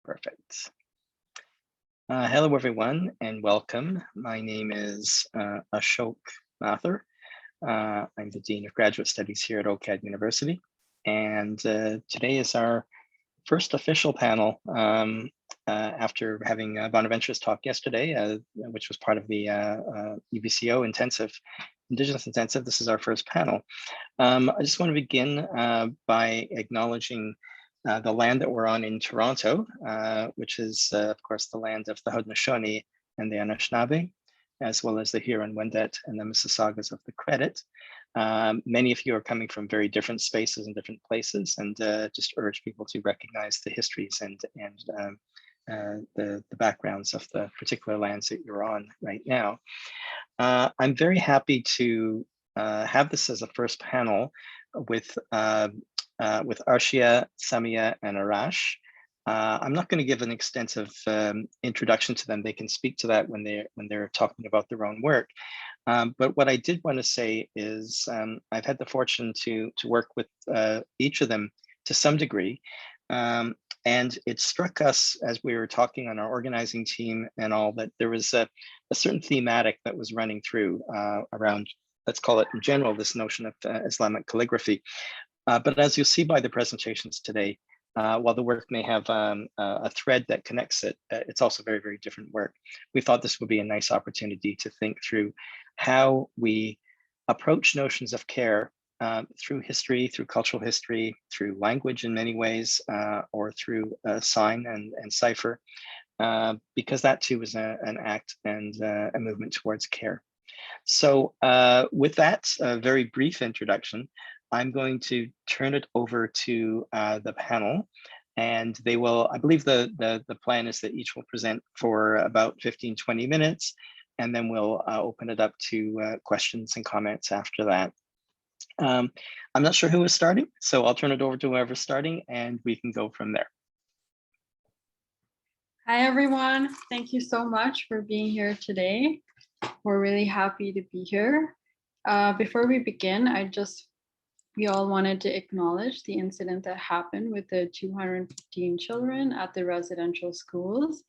Perfect. Hello, everyone, and welcome. My name is Ashok Mathur. I'm the Dean of Graduate Studies here at OCADU University. And today is our first official panel after having Bonaventure's talk yesterday, which was part of the UBCO intensive, Indigenous intensive. This is our first panel. I just want to begin by acknowledging the land that we're on in Toronto, which is, of course, the land of the Haudenosaunee and the Anishinaabe, as well as the Huron-Wendat and the Mississaugas of the Credit. Many of you are coming from very different spaces and different places, and just urge people to recognize the histories and the backgrounds of the particular lands that you're on right now. I'm very happy to have this as a first panel with Ashiya, Samia, and Arash. I'm not going to give an extensive introduction to them. They can speak to that when they're talking about their own work. But what I did want to say is I've had the fortune to work with each of them to some degree. And it struck us as we were talking on our organizing team and all that there was a certain thematic that was running through around, let's call it in general, this notion of Islamic calligraphy. But as you'll see by the presentations today, while the work may have a thread that connects it, it's also very, very different work. We thought this would be a nice opportunity to think through how we approach notions of care through history, through cultural history, through language in many ways, or through sign and cipher, because that too is an act and a movement towards care. So with that very brief introduction, I'm going to turn it over to the panel, and they will, I believe the plan is that each will present for about 15-20 minutes, and then we'll open it up to questions and comments after that. I'm not sure who is starting, so I'll turn it over to whoever's starting, and we can go from there. Hi, everyone. Thank you so much for being here today. We're really happy to be here. Before we begin, we all wanted to acknowledge the incident that happened with the 215 children at the residential schools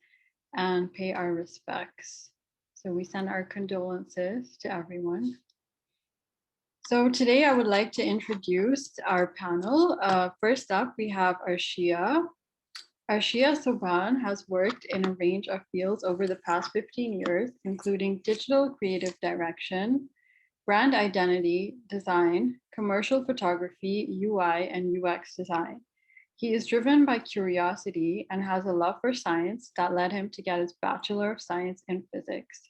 and pay our respects. So we send our condolences to everyone. So today I would like to introduce our panel. First up, we have Ashiya. Ashiya Saban has worked in a range of fields over the past 15 years, including digital creative direction, brand identity, design, commercial photography, UI, and UX design. He is driven by curiosity and has a love for science that led him to get his Bachelor of Science in Physics.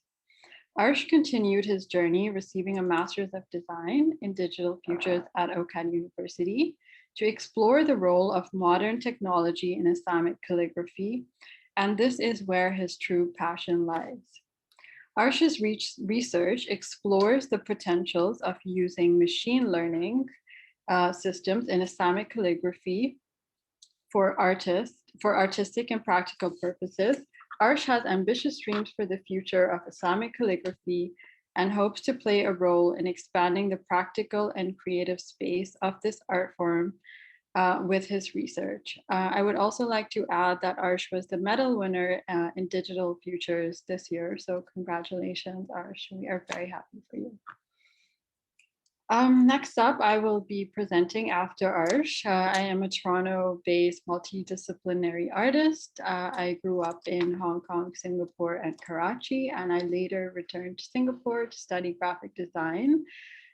Arsh continued his journey, receiving a Master's of Design in Digital Futures at OCADU University to explore the role of modern technology in Islamic calligraphy, and this is where his true passion lies. Arsh's research explores the potentials of using machine learning systems in Islamic calligraphy for artistic and practical purposes. Arsh has ambitious dreams for the future of Islamic calligraphy and hopes to play a role in expanding the practical and creative space of this art form with his research. I would also like to add that Arsh was the medal winner in Digital Futures this year. So congratulations, Arsh. We are very happy for you. Next up, I will be presenting after Arsh. I am a Toronto-based multidisciplinary artist. I grew up in Hong Kong, Singapore, and Karachi, and I later returned to Singapore to study graphic design.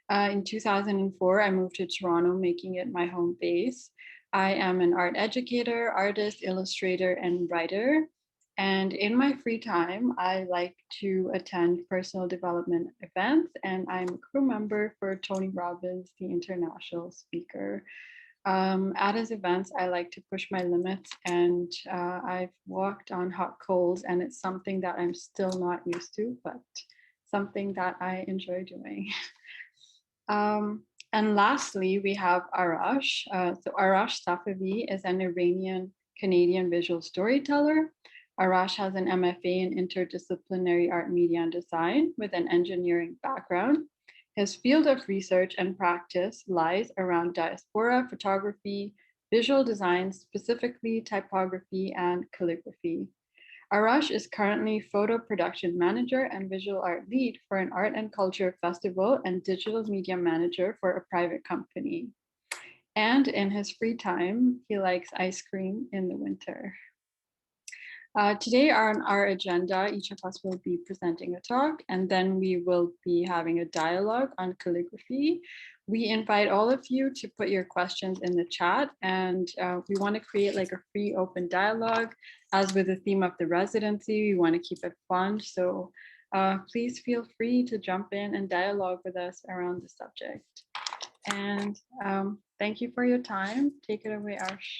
In 2004, I moved to Toronto, making it my home base. I am an art educator, artist, illustrator, and writer. And in my free time, I like to attend personal development events, and I'm a crew member for Tony Robbins, the international speaker. At his events, I like to push my limits, and I've walked on hot coals, and it's something that I'm still not used to, but something that I enjoy doing. And lastly, we have Arash. So Arash Safavi is an Iranian-Canadian visual storyteller. Arash has an MFA in interdisciplinary art, media, and design with an engineering background. His field of research and practice lies around diaspora photography, visual design, specifically typography and calligraphy. Arash is currently photo production manager and visual art lead for an art and culture festival and digital media manager for a private company. And in his free time, he likes ice cream in the winter. Today on our agenda, each of us will be presenting a talk, and then we will be having a dialogue on calligraphy. We invite all of you to put your questions in the chat, and we want to create like a free open dialogue. As with the theme of the residency, we want to keep it fun. So please feel free to jump in and dialogue with us around the subject. And thank you for your time. Take it away, Arsh.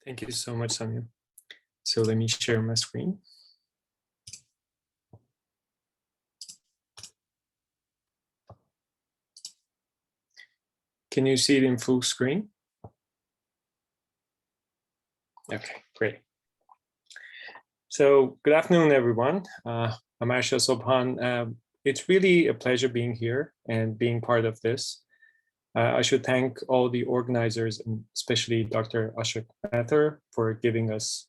Thank you so much, Samia. So let me share my screen. Can you see it in full screen? Okay, great. So good afternoon, everyone. I'm Ashiya Saban. It's really a pleasure being here and being part of this. I should thank all the organizers, and especially Dr. Ashok Mathur, for giving us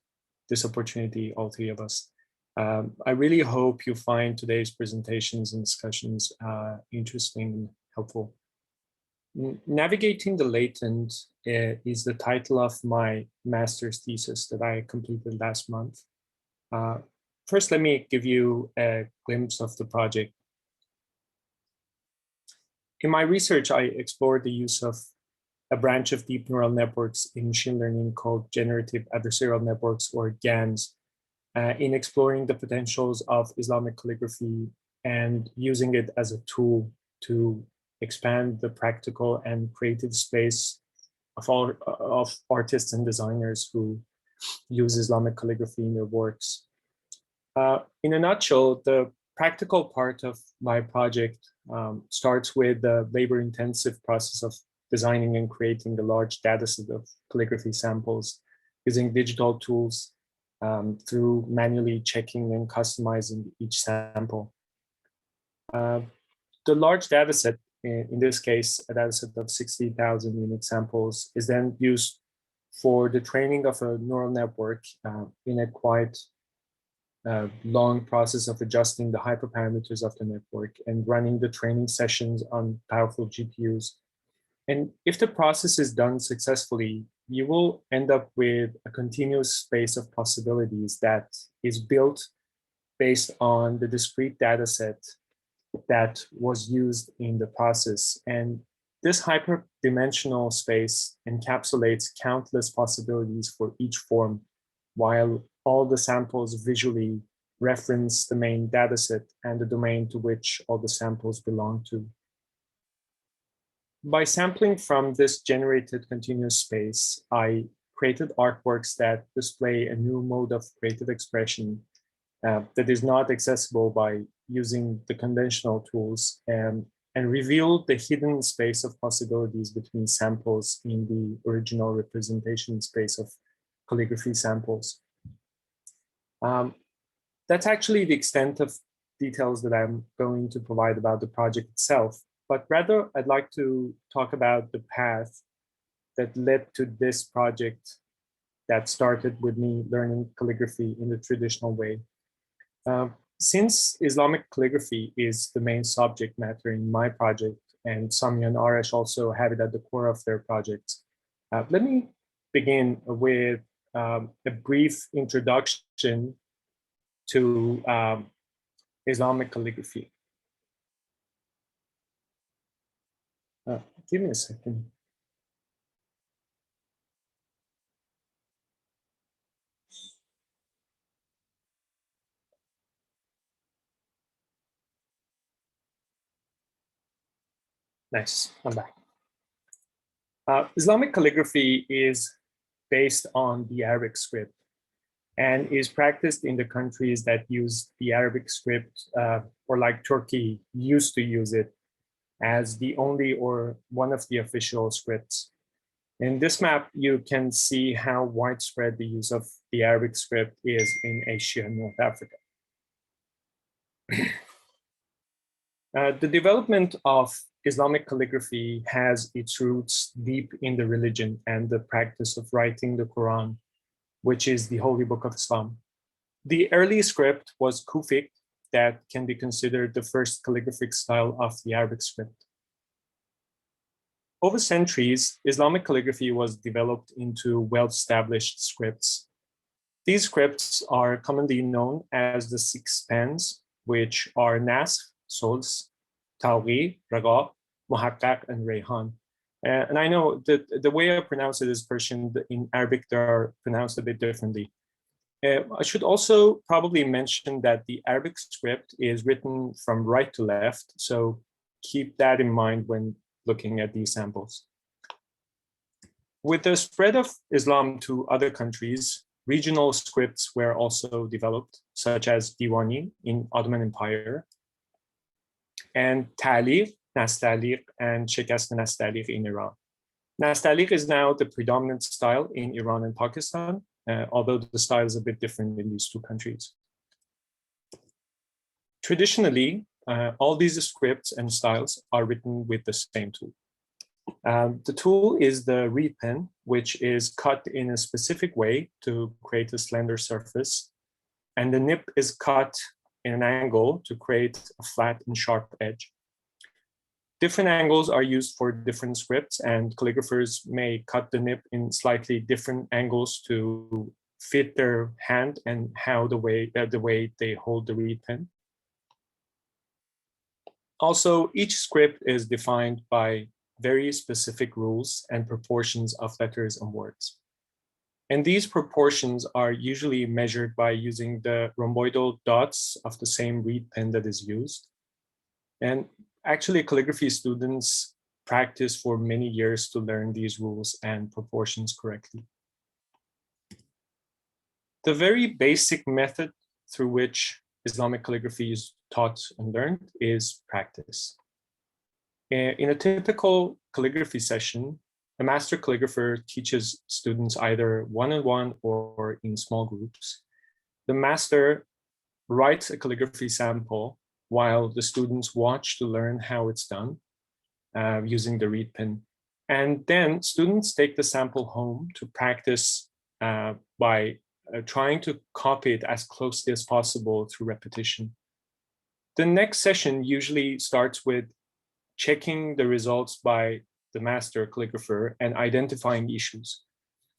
this opportunity, all three of us. I really hope you find today's presentations and discussions interesting and helpful. Navigating the Latent is the title of my master's thesis that I completed last month. First, let me give you a glimpse of the project. In my research, I explored the use of a branch of deep neural networks in machine learning called generative adversarial networks, or GANs, in exploring the potentials of Islamic calligraphy and using it as a tool to expand the practical and creative space of artists and designers who use Islamic calligraphy in their works. In a nutshell, the practical part of my project starts with the labor-intensive process of designing and creating a large dataset of calligraphy samples using digital tools through manually checking and customizing each sample. The large dataset, in this case, a dataset of 60,000 unique samples, is then used for the training of a neural network in a quite long process of adjusting the hyperparameters of the network and running the training sessions on powerful GPUs. And if the process is done successfully, you will end up with a continuous space of possibilities that is built based on the discrete data set that was used in the process. And this hyperdimensional space encapsulates countless possibilities for each form, while all the samples visually reference the main dataset and the domain to which all the samples belong to. By sampling from this generated continuous space, I created artworks that display a new mode of creative expression that is not accessible by using the conventional tools, and reveal the hidden space of possibilities between samples in the original representation space of calligraphy samples. That's actually the extent of details that I'm going to provide about the project itself, but rather I'd like to talk about the path that led to this project that started with me learning calligraphy in the traditional way. Since Islamic calligraphy is the main subject matter in my project, and Samia and Arash also have it at the core of their projects, let me begin with a brief introduction to Islamic calligraphy. Give me a second. Nice, I'm back. Islamic calligraphy is based on the Arabic script and is practiced in the countries that use the Arabic script, or like Turkey used to use it as the only or one of the official scripts. In this map, you can see how widespread the use of the Arabic script is in Asia and North Africa. The development of Islamic calligraphy has its roots deep in the religion and the practice of writing the Quran, which is the holy book of Islam. The early script was Kufic, that can be considered the first calligraphic style of the Arabic script. Over centuries, Islamic calligraphy was developed into well-established scripts. These scripts are commonly known as the six spans, which are Nasr, Sols, Tawri, Raga, Muhakkak, and Rayhan. And I know that the way I pronounce it is Persian. In Arabic, they are pronounced a bit differently. I should also probably mention that the Arabic script is written from right to left, so keep that in mind when looking at these samples. With the spread of Islam to other countries, regional scripts were also developed, such as Diwani in Ottoman Empire, and Ta'liq, Nastaliq, and Shikast Nastaliq in Iran. Nastaliq is now the predominant style in Iran and Pakistan, although the style is a bit different in these two countries. Traditionally, all these scripts and styles are written with the same tool. The tool is the reed pen, which is cut in a specific way to create a slender surface, and the nib is cut in an angle to create a flat and sharp edge. Different angles are used for different scripts, and calligraphers may cut the nib in slightly different angles to fit their hand and how the way they hold the reed pen. Also, each script is defined by very specific rules and proportions of letters and words. And these proportions are usually measured by using the rhomboidal dots of the same reed pen that is used. And actually, calligraphy students practice for many years to learn these rules and proportions correctly. The very basic method through which Islamic calligraphy is taught and learned is practice. In a typical calligraphy session, a master calligrapher teaches students either one-on-one or in small groups. The master writes a calligraphy sample while the students watch to learn how it's done using the reed pen. And then students take the sample home to practice by trying to copy it as closely as possible through repetition. The next session usually starts with checking the results by the master calligrapher and identifying issues.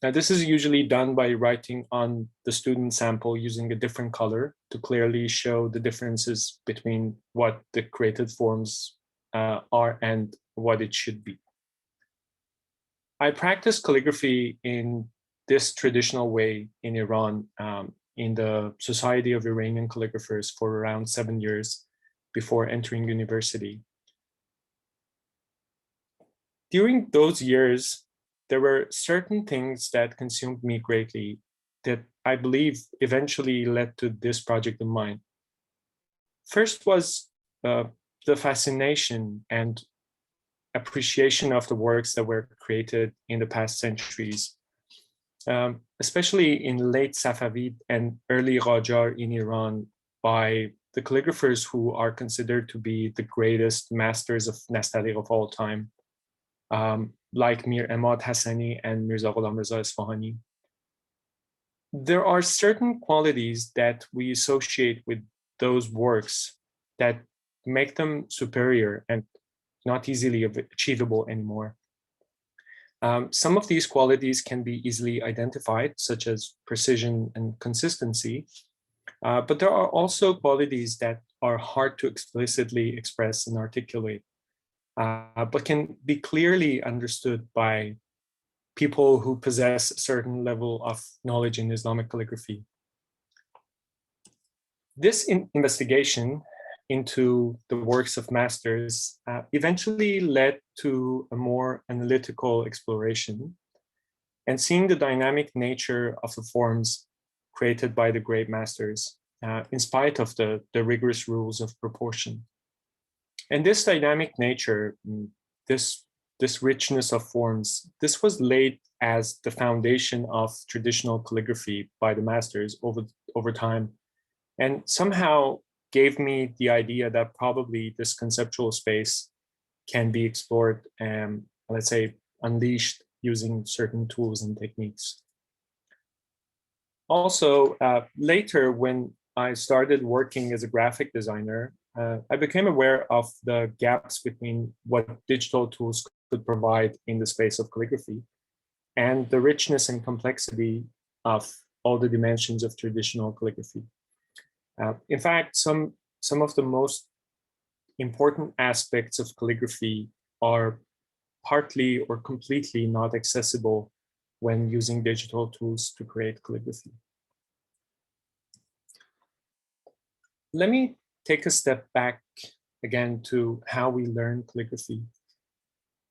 Now, this is usually done by writing on the student sample using a different color to clearly show the differences between what the created forms are and what it should be. I practiced calligraphy in this traditional way in Iran, in the Society of Iranian Calligraphers for around 7 years before entering university. During those years, there were certain things that consumed me greatly that I believe eventually led to this project of mine. First was the fascination and appreciation of the works that were created in the past centuries, especially in late Safavid and early Qajar in Iran by the calligraphers who are considered to be the greatest masters of Nastaliq of all time, like Mir Emad Hassani and Mirza Ghulam Reza Isfahani. There are certain qualities that we associate with those works that make them superior and not easily achievable anymore. Some of these qualities can be easily identified, such as precision and consistency, but there are also qualities that are hard to explicitly express and articulate, but can be clearly understood by people who possess a certain level of knowledge in Islamic calligraphy. This investigation into the works of masters eventually led to a more analytical exploration and seeing the dynamic nature of the forms created by the great masters in spite of the rigorous rules of proportion. And this dynamic nature, this richness of forms, this was laid as the foundation of traditional calligraphy by the masters over time, and somehow gave me the idea that probably this conceptual space can be explored and, let's say, unleashed using certain tools and techniques. Also, later when I started working as a graphic designer, I became aware of the gaps between what digital tools could provide in the space of calligraphy and the richness and complexity of all the dimensions of traditional calligraphy. In fact, some of the most important aspects of calligraphy are partly or completely not accessible when using digital tools to create calligraphy. Let me take a step back again to how we learn calligraphy.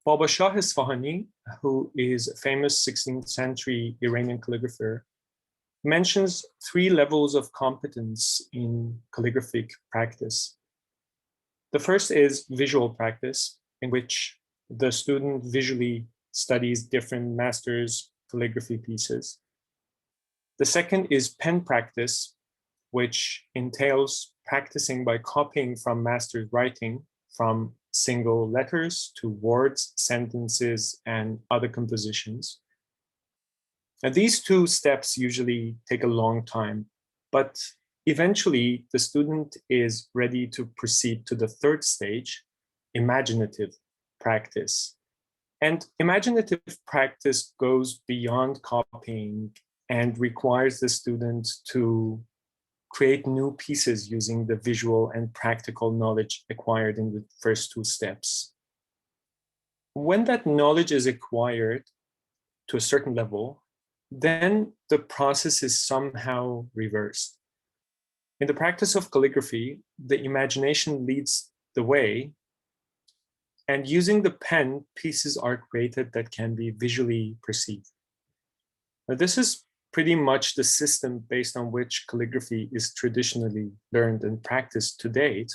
Baba Shah Isfahani, who is a famous 16th century Iranian calligrapher, mentions 3 levels of competence in calligraphic practice. The first is visual practice, in which the student visually studies different masters' calligraphy pieces. The second is pen practice, which entails practicing by copying from masters' writing, from single letters to words, sentences, and other compositions. Now, these 2 steps usually take a long time, but eventually the student is ready to proceed to the 3rd stage, imaginative practice. And imaginative practice goes beyond copying and requires the student to create new pieces using the visual and practical knowledge acquired in the first 2 steps. When that knowledge is acquired to a certain level, then the process is somehow reversed. In the practice of calligraphy, the imagination leads the way, and using the pen, pieces are created that can be visually perceived. Now, this is pretty much the system based on which calligraphy is traditionally learned and practiced to date.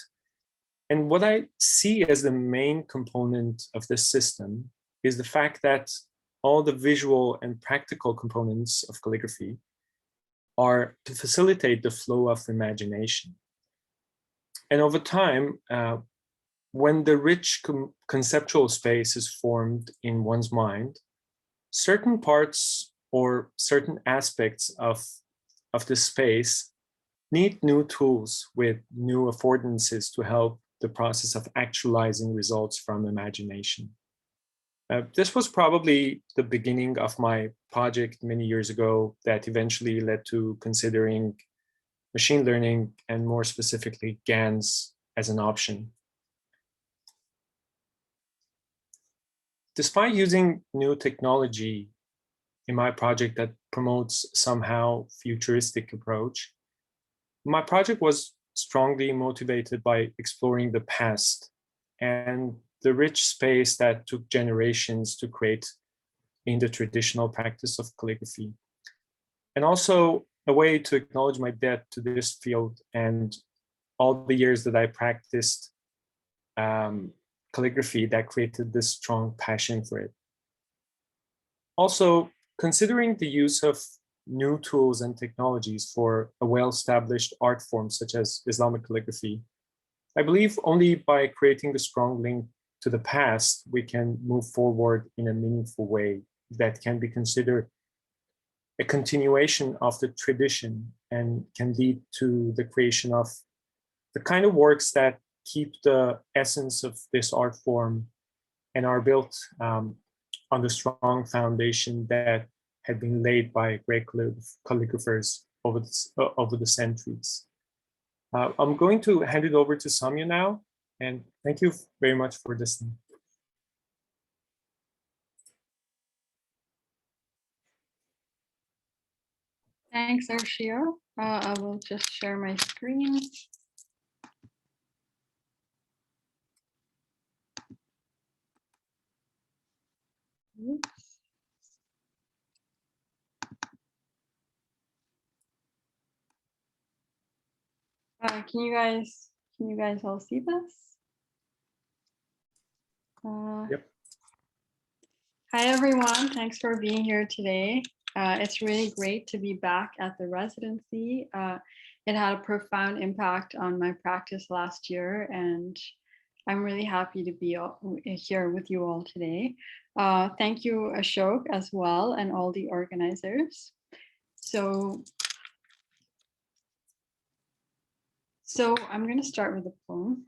And what I see as the main component of this system is the fact that all the visual and practical components of calligraphy are to facilitate the flow of imagination. And over time, when the rich conceptual space is formed in one's mind, certain parts or certain aspects of the space need new tools with new affordances to help the process of actualizing results from imagination. This was probably the beginning of my project many years ago that eventually led to considering machine learning and more specifically GANs as an option. Despite using new technology in my project that promotes somehow futuristic approach, my project was strongly motivated by exploring the past and the rich space that took generations to create in the traditional practice of calligraphy. And also a way to acknowledge my debt to this field and all the years that I practiced calligraphy that created this strong passion for it. Also, considering the use of new tools and technologies for a well-established art form such as Islamic calligraphy, I believe only by creating a strong link to the past, we can move forward in a meaningful way that can be considered a continuation of the tradition and can lead to the creation of the kind of works that keep the essence of this art form and are built on the strong foundation that had been laid by great calligraphers over the centuries. I'm going to hand it over to Samya now, and thank you very much for listening. Thanks, Ashiya. I will just share my screen. Oops. Can you guys all see this? Yep. Hi, everyone. Thanks for being here today. It's really great to be back at the residency. It had a profound impact on my practice last year, and I'm really happy to be here with you all today. Thank you, Ashok, as well, and all the organizers. So I'm going to start with a poem.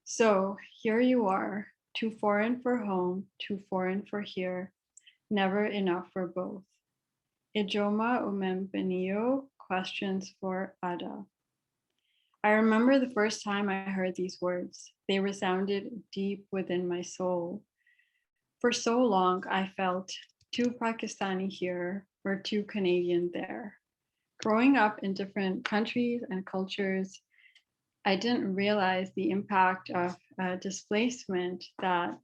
So here you are, too foreign for home, too foreign for here, never enough for both. Ijoma umembenio, questions for Ada. I remember the first time I heard these words. They resounded deep within my soul. For so long, I felt too Pakistani here or too Canadian there. Growing up in different countries and cultures, I didn't realize the impact of displacement that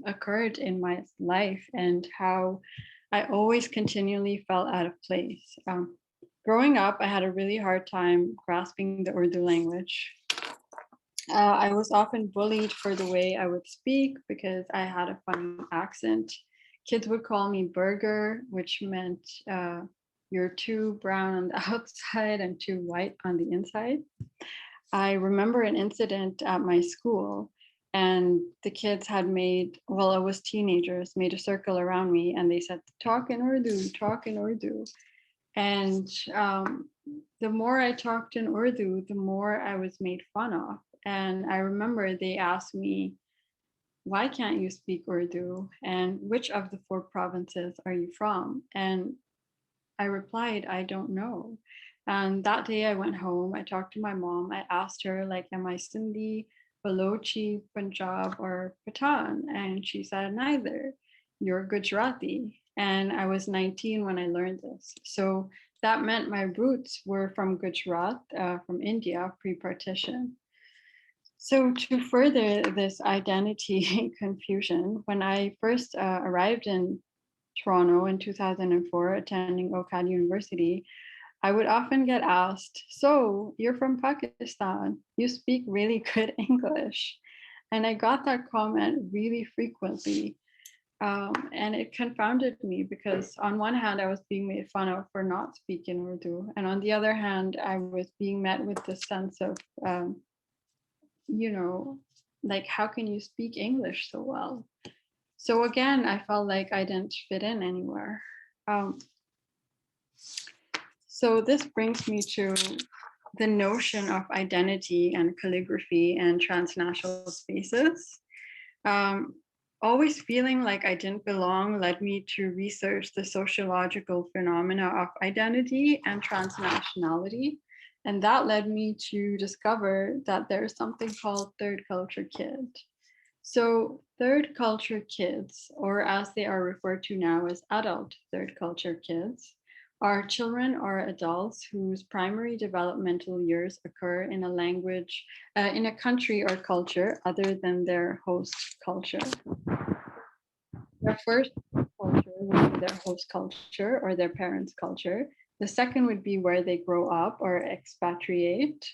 occurred in my life and how I always continually felt out of place. Growing up, I had a really hard time grasping the Urdu language. I was often bullied for the way I would speak because I had a funny accent. Kids would call me burger, which meant you're too brown on the outside and too white on the inside. I remember an incident at my school, and the kids had made, well, I was teenagers, made a circle around me, and they said, talk in Urdu, talk in Urdu. And the more I talked in Urdu, the more I was made fun of. And I remember they asked me, why can't you speak Urdu? And which of the 4 provinces are you from? And I replied, I don't know. And that day I went home, I talked to my mom, I asked her, like, am I Sindhi, Balochi, Punjab, or Pathan? And she said, neither, you're Gujarati. And I was 19 when I learned this. So that meant my roots were from Gujarat, from India, pre-partition. So to further this identity confusion, when I first arrived in Toronto in 2004, attending OCADU University, I would often get asked, so you're from Pakistan, you speak really good English. And I got that comment really frequently. And it confounded me because on one hand, I was being made fun of for not speaking Urdu. And on the other hand, I was being met with this sense of, like, how can you speak English so well? So again, I felt like I didn't fit in anywhere. So this brings me to the notion of identity and calligraphy and transnational spaces. Always feeling like I didn't belong led me to research the sociological phenomena of identity and transnationality. And that led me to discover that there's something called third culture kid. So third culture kids, or as they are referred to now as adult third culture kids, are children or adults whose primary developmental years occur in a language, in a country or culture other than their host culture. Their first culture would be their host culture or their parents' culture. The second would be where they grow up or expatriate.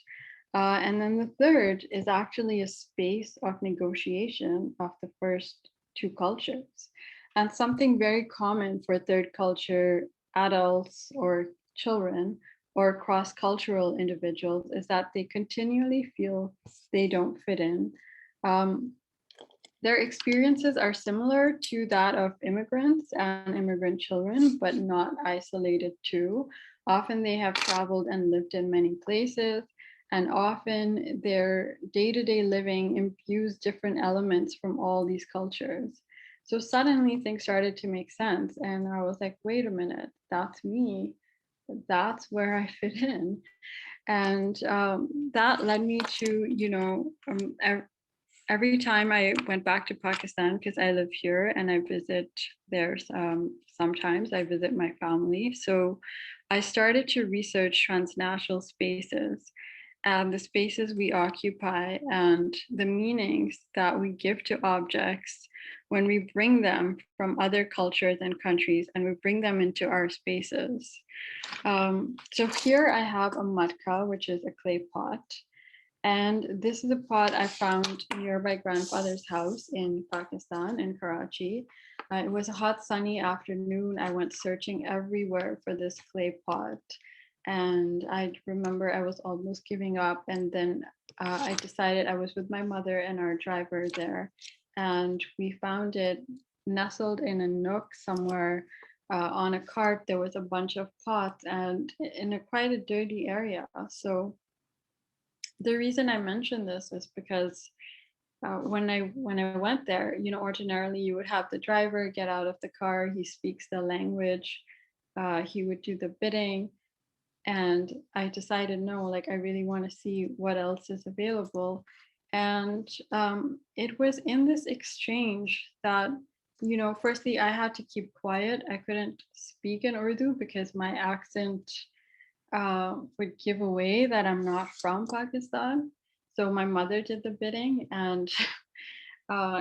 And then the third is actually a space of negotiation of the first 2 cultures. And something very common for third culture adults or children or cross-cultural individuals is that they continually feel they don't fit in. Their experiences are similar to that of immigrants and immigrant children, but not isolated to. Often they have traveled and lived in many places, and often their day-to-day living imbues different elements from all these cultures. So suddenly things started to make sense. And I was like, wait a minute, that's me. That's where I fit in. And that led me to, every time I went back to Pakistan, because I live here and I visit there sometimes, I visit my family. So I started to research transnational spaces and the spaces we occupy and the meanings that we give to objects when we bring them from other cultures and countries and we bring them into our spaces. So here I have a matka, which is a clay pot. And this is a pot I found near my grandfather's house in Pakistan, in Karachi. It was a hot, sunny afternoon. I went searching everywhere for this clay pot. And I remember I was almost giving up, and then I decided, I was with my mother and our driver there, and we found it nestled in a nook somewhere on a cart. There was a bunch of pots and in a quite a dirty area. So the reason I mention this is because when I went there, you know, ordinarily you would have the driver get out of the car, he speaks the language, he would do the bidding. And I decided, no, like I really want to see what else is available. And it was in this exchange that, you know, firstly, I had to keep quiet. I couldn't speak in Urdu because my accent would give away that I'm not from Pakistan. So my mother did the bidding. And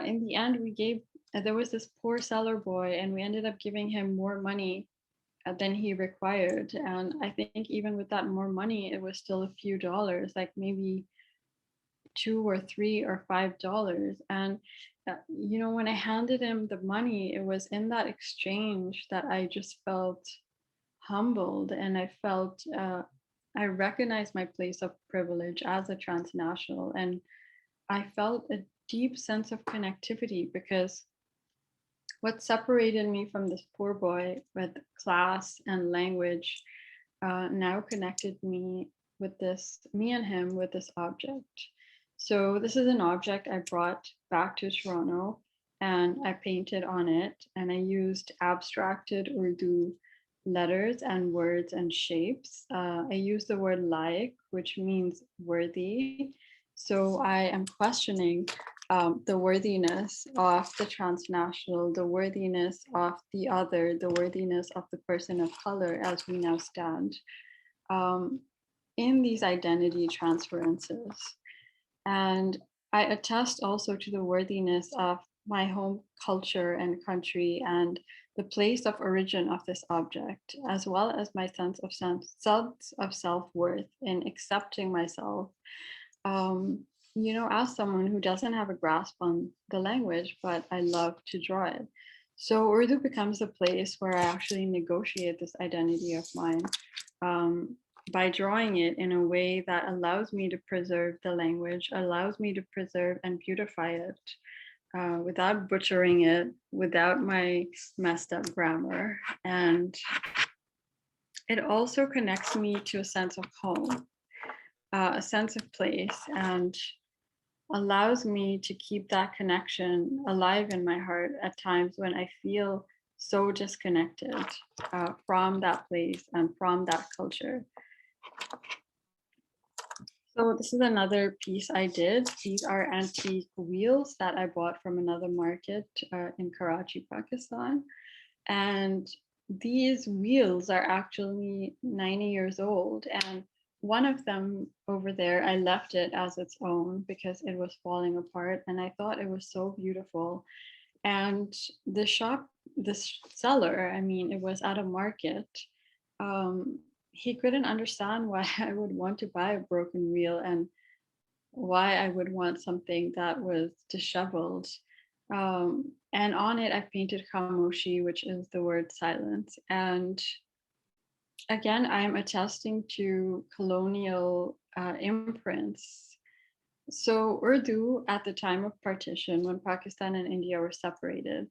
in the end, there was this poor seller boy, and we ended up giving him more money than he required. And I think even with that more money, it was still a few dollars, like maybe $2 or $3 or $5. And you know, when I handed him the money, it was in that exchange that I just felt humbled, and I felt I recognized my place of privilege as a transnational, and I felt a deep sense of connectivity, because what separated me from this poor boy with class and language now connected me and him with this object. So this is an object I brought back to Toronto, and I painted on it, and I used abstracted Urdu letters and words and shapes. I used the word laik, which means worthy. So I am questioning the worthiness of the transnational, the worthiness of the other, the worthiness of the person of color as we now stand in these identity transferences. And I attest also to the worthiness of my home culture and country and the place of origin of this object, as well as my sense of self-worth in accepting myself, you know, as someone who doesn't have a grasp on the language, but I love to draw it. So Urdu becomes a place where I actually negotiate this identity of mine by drawing it in a way that allows me to preserve the language, allows me to preserve and beautify it without butchering it, without my messed up grammar. And it also connects me to a sense of home, a sense of place, and allows me to keep that connection alive in my heart at times when I feel so disconnected from that place and from that culture. So this is another piece I did. These are antique wheels that I bought from another market in Karachi, Pakistan. And these wheels are actually 90 years old. And one of them over there, I left it as its own because it was falling apart. And I thought it was so beautiful. And the seller, I mean, it was at a market. He couldn't understand why I would want to buy a broken wheel and why I would want something that was disheveled. And on it, I painted Khamoshi, which is the word silence. And again, I'm attesting to colonial imprints. So Urdu at the time of partition, when Pakistan and India were separated,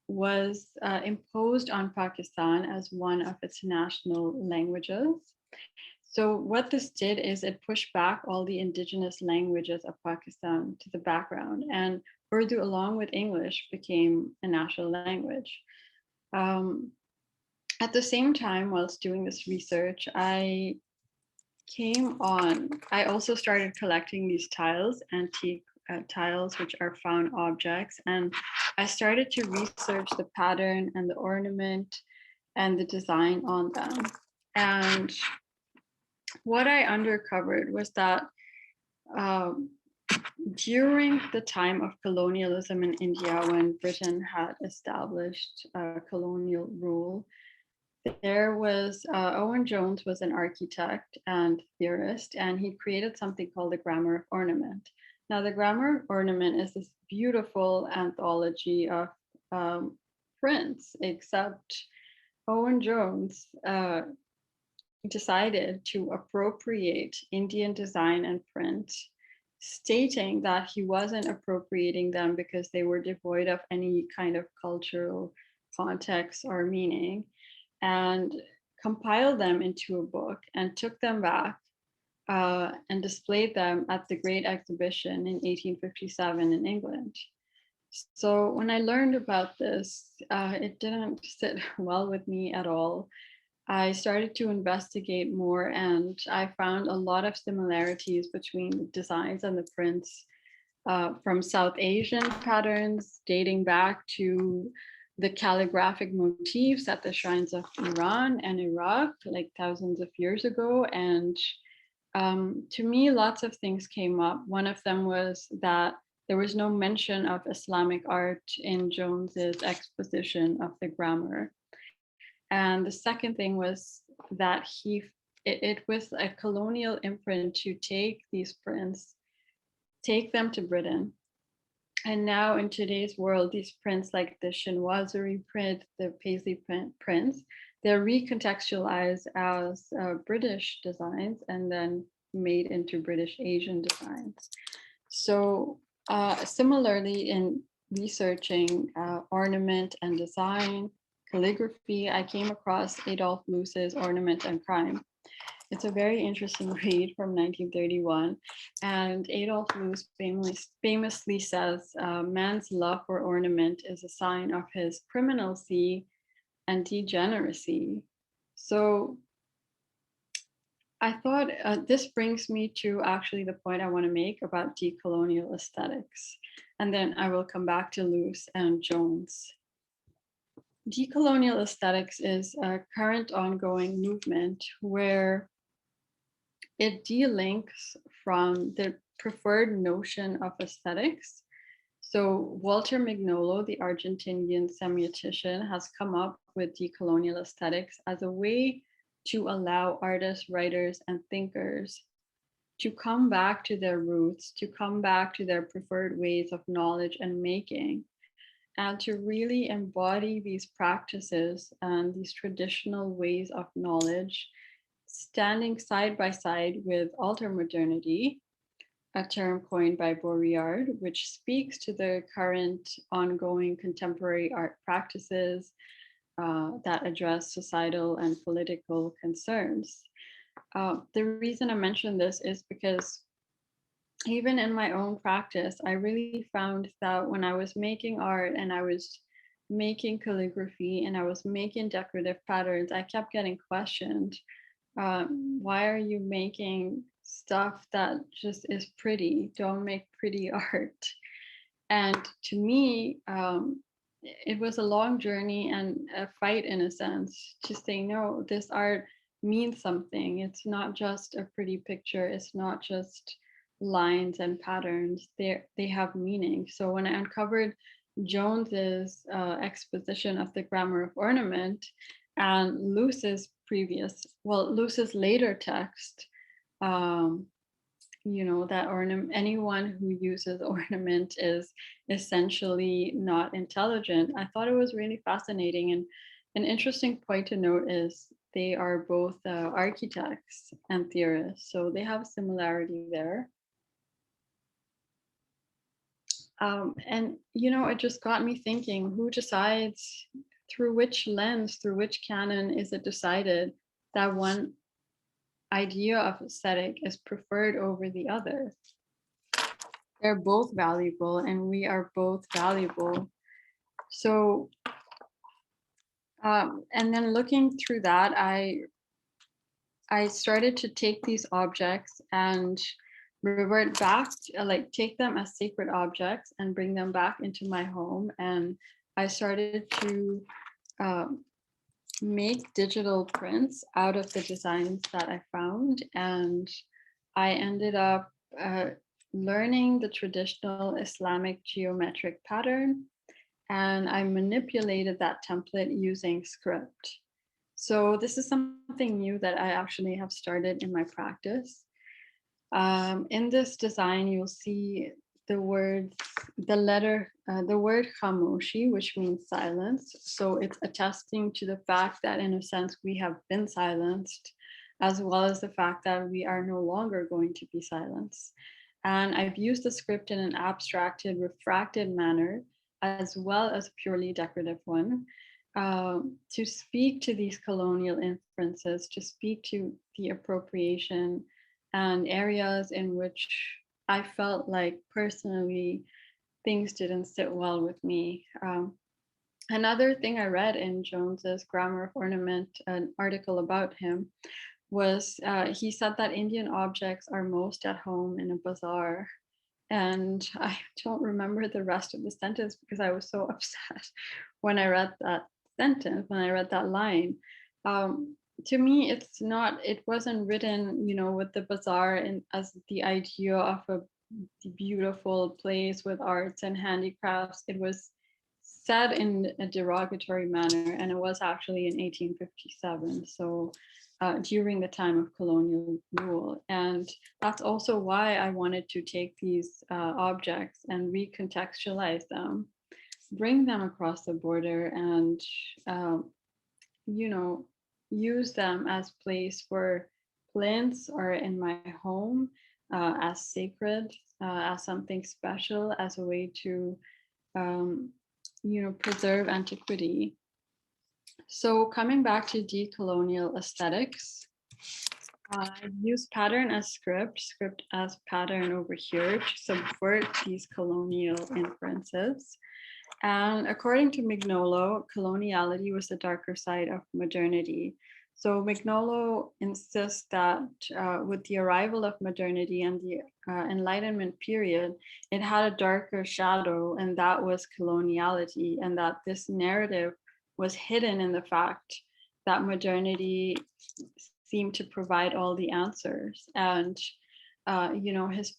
was imposed on Pakistan as one of its national languages. So what this did is it pushed back all the indigenous languages of Pakistan to the background, and Urdu, along with English, became a national language. At the same time, whilst doing this research, I also started collecting these tiles, antique tiles, which are found objects. And I started to research the pattern and the ornament and the design on them. And what I uncovered was that during the time of colonialism in India, when Britain had established colonial rule, there was Owen Jones was an architect and theorist, and he created something called the Grammar Ornament. Now, the Grammar Ornament is this beautiful anthology of prints, except Owen Jones decided to appropriate Indian design and print, stating that he wasn't appropriating them because they were devoid of any kind of cultural context or meaning, and compiled them into a book and took them back and displayed them at the Great Exhibition in 1857 in England. So when I learned about this, it didn't sit well with me at all. I started to investigate more, and I found a lot of similarities between the designs and the prints from South Asian patterns dating back to the calligraphic motifs at the shrines of Iran and Iraq, like thousands of years ago. And to me, lots of things came up. One of them was that there was no mention of Islamic art in Jones's exposition of the grammar. And the second thing was that it was a colonial imprint to take these prints, take them to Britain. And now in today's world, these prints like the chinoiserie print, the paisley prints, they're recontextualized as British designs and then made into British Asian designs. So similarly, in researching ornament and design, calligraphy, I came across Adolf Loos's Ornament and Crime. It's a very interesting read from 1931. And Adolf Loos famously says, man's love for ornament is a sign of his criminalcy and degeneracy. So I thought this brings me to actually the point I want to make about decolonial aesthetics. And then I will come back to Loos and Jones. Decolonial aesthetics is a current ongoing movement where it delinks from the preferred notion of aesthetics. So Walter Mignolo, the Argentinian semiotician, has come up with decolonial aesthetics as a way to allow artists, writers, and thinkers to come back to their roots, to come back to their preferred ways of knowledge and making, and to really embody these practices and these traditional ways of knowledge, standing side by side with altermodernity, a term coined by Baudrillard, which speaks to the current ongoing contemporary art practices that address societal and political concerns. The reason I mention this is because even in my own practice, I really found that when I was making art and I was making calligraphy and I was making decorative patterns, I kept getting questioned. Why are you making stuff that just is pretty? Don't make pretty art. And to me, it was a long journey and a fight in a sense to say, no, this art means something. It's not just a pretty picture. It's not just lines and patterns. They have meaning. So when I uncovered Jones's exposition of the Grammar of Ornament and Loos's Loos's later text, that anyone who uses ornament is essentially not intelligent. I thought it was really fascinating. And an interesting point to note is they are both architects and theorists, so they have a similarity there. And it just got me thinking, who decides through which lens, through which canon is it decided that one idea of aesthetic is preferred over the other? They're both valuable and we are both valuable. So, and then looking through that, I started to take these objects and revert back, take them as sacred objects and bring them back into my home. And I started to make digital prints out of the designs that I found. And I ended up learning the traditional Islamic geometric pattern. And I manipulated that template using script. So this is something new that I actually have started in my practice. In this design, you'll see the word khamoshi, which means silence. So it's attesting to the fact that in a sense we have been silenced as well as the fact that we are no longer going to be silenced. And I've used the script in an abstracted, refracted manner, as well as a purely decorative one, to speak to these colonial inferences, to speak to the appropriation and areas in which I felt like personally things didn't sit well with me. Another thing I read in Jones's Grammar Ornament, an article about him, was he said that Indian objects are most at home in a bazaar. And I don't remember the rest of the sentence because I was so upset when I read that sentence, when I read that line. To me, it wasn't written, with the bazaar as the idea of a beautiful place with arts and handicrafts. It was said in a derogatory manner, and it was actually in 1857. So during the time of colonial rule. And that's also why I wanted to take these objects and recontextualize them, bring them across the border, and use them as place for plinths or in my home as sacred, as something special, as a way to preserve antiquity. So coming back to decolonial aesthetics, I use pattern as script as pattern over here to subvert these colonial inferences. And according to Mignolo, coloniality was the darker side of modernity. So Mignolo insists that with the arrival of modernity and the Enlightenment period, it had a darker shadow, and that was coloniality, and that this narrative was hidden in the fact that modernity seemed to provide all the answers. And Mignolo's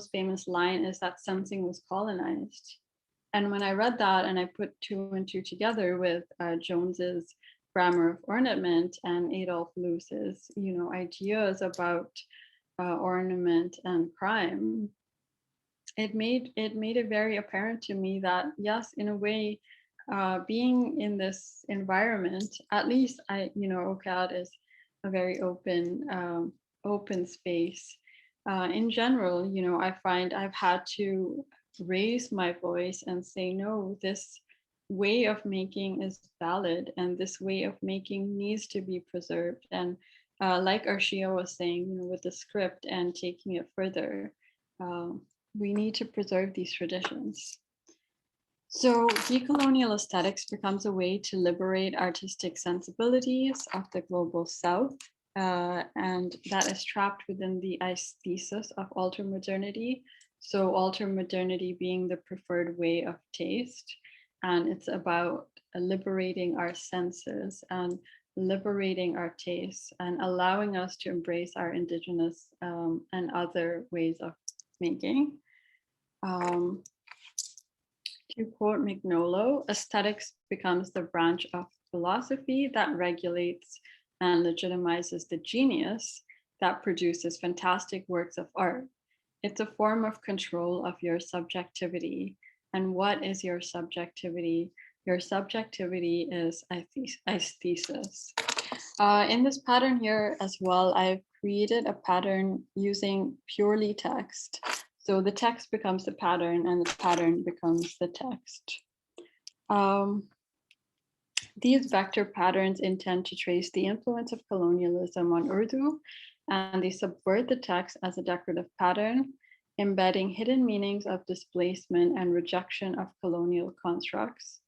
famous line is that something was colonized. And when I read that and I put two and two together with Jones's Grammar of Ornament and Adolf Loos's, ideas about ornament and crime, it made it very apparent to me that yes, in a way, being in this environment, at least OCAD is a very open space. In general, I find I've had to raise my voice and say, no, this way of making is valid, and this way of making needs to be preserved. And like Ashiya was saying, with the script and taking it further, we need to preserve these traditions. So decolonial aesthetics becomes a way to liberate artistic sensibilities of the global South, and that is trapped within the aesthesis of ultramodernity. So ultramodernity being the preferred way of taste, and it's about liberating our senses and liberating our tastes and allowing us to embrace our indigenous and other ways of making. To quote Mignolo, aesthetics becomes the branch of philosophy that regulates and legitimizes the genius that produces fantastic works of art. It's a form of control of your subjectivity. And what is your subjectivity? Your subjectivity is aesthesis. In this pattern here as well, I've created a pattern using purely text. So the text becomes the pattern and the pattern becomes the text. These vector patterns intend to trace the influence of colonialism on Urdu, and they subvert the text as a decorative pattern, embedding hidden meanings of displacement and rejection of colonial constructs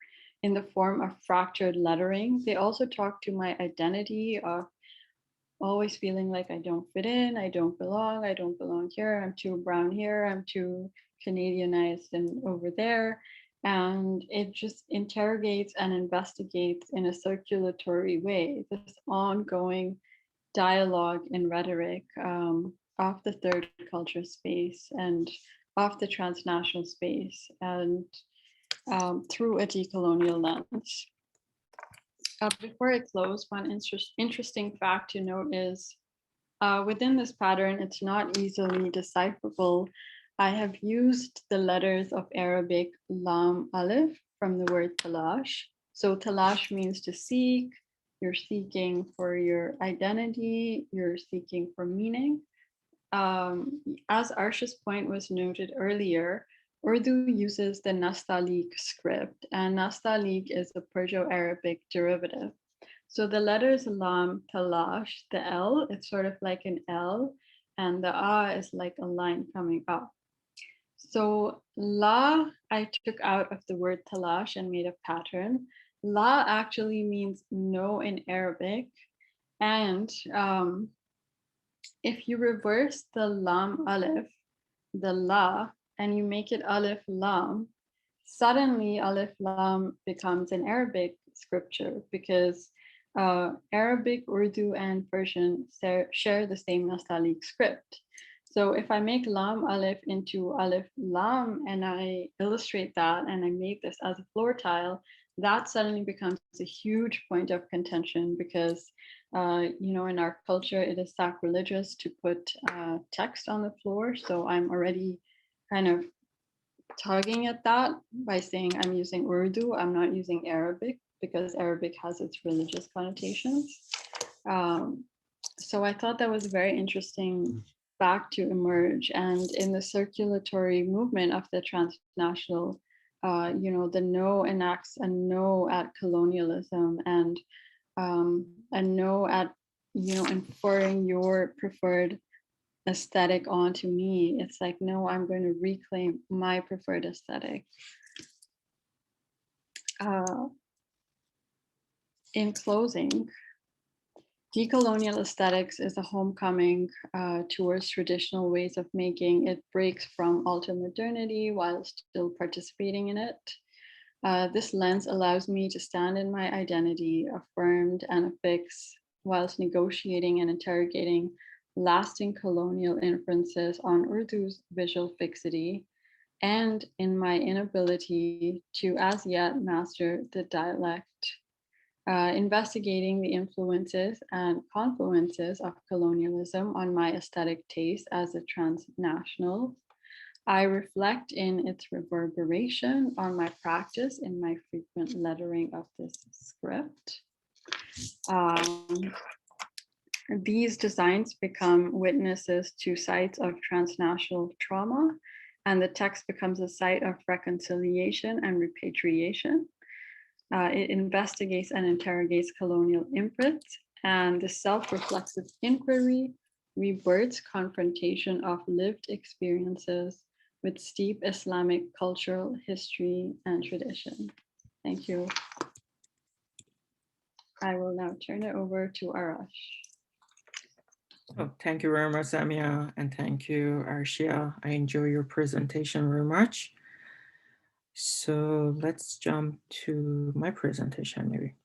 in the form of fractured lettering. They also talk to my identity of always feeling like I don't fit in, I don't belong here, I'm too brown here, I'm too Canadianized and over there. And it just interrogates and investigates in a circulatory way this ongoing dialogue and rhetoric of the third culture space and of the transnational space, and through a decolonial lens. Before I close, one interesting fact to note is within this pattern, it's not easily decipherable. I have used the letters of Arabic lam alif from the word talash. So talash means to seek, you're seeking for your identity, you're seeking for meaning. As Arsha's point was noted earlier, Urdu uses the Nastaliq script, and Nastaliq is a Perso-Arabic derivative. So the letters lam, talash, the L, it's sort of like an L, and the A is like a line coming up. So la, I took out of the word talash and made a pattern. La actually means no in Arabic. And if you reverse the lam alif, the la, and you make it alif lam, suddenly alif lam becomes an Arabic scripture because Arabic, Urdu, and Persian share the same Nastaliq script. So if I make lam alif into alif lam and I illustrate that and I make this as a floor tile, that suddenly becomes a huge point of contention because you know, in our culture, it is sacrilegious to put text on the floor. So I'm already kind of tugging at that by saying I'm using Urdu, I'm not using Arabic because Arabic has its religious connotations. So I thought that was a very interesting fact to emerge. And in the circulatory movement of the transnational, you know, the no enacts a no at colonialism and a no at, you know, inferring your preferred aesthetic onto me. It's like, no, I'm going to reclaim my preferred aesthetic. In closing, decolonial aesthetics is a homecoming towards traditional ways of making. It breaks from alter-modernity while still participating in it. This lens allows me to stand in my identity, affirmed and affixed, whilst negotiating and interrogating lasting colonial inferences on Urdu's visual fixity, and in my inability to as yet master the dialect. Investigating the influences and confluences of colonialism on my aesthetic taste as a transnational, I reflect in its reverberation on my practice in my frequent lettering of this script. These designs become witnesses to sites of transnational trauma, and the text becomes a site of reconciliation and repatriation. It investigates and interrogates colonial imprints, and the self-reflexive inquiry rebirths confrontation of lived experiences with steep Islamic cultural history and tradition. Thank you. I will now turn it over to Arash. Oh, thank you very much, Samia, and thank you, Ashiya. I enjoy your presentation very much. So let's jump to my presentation, maybe.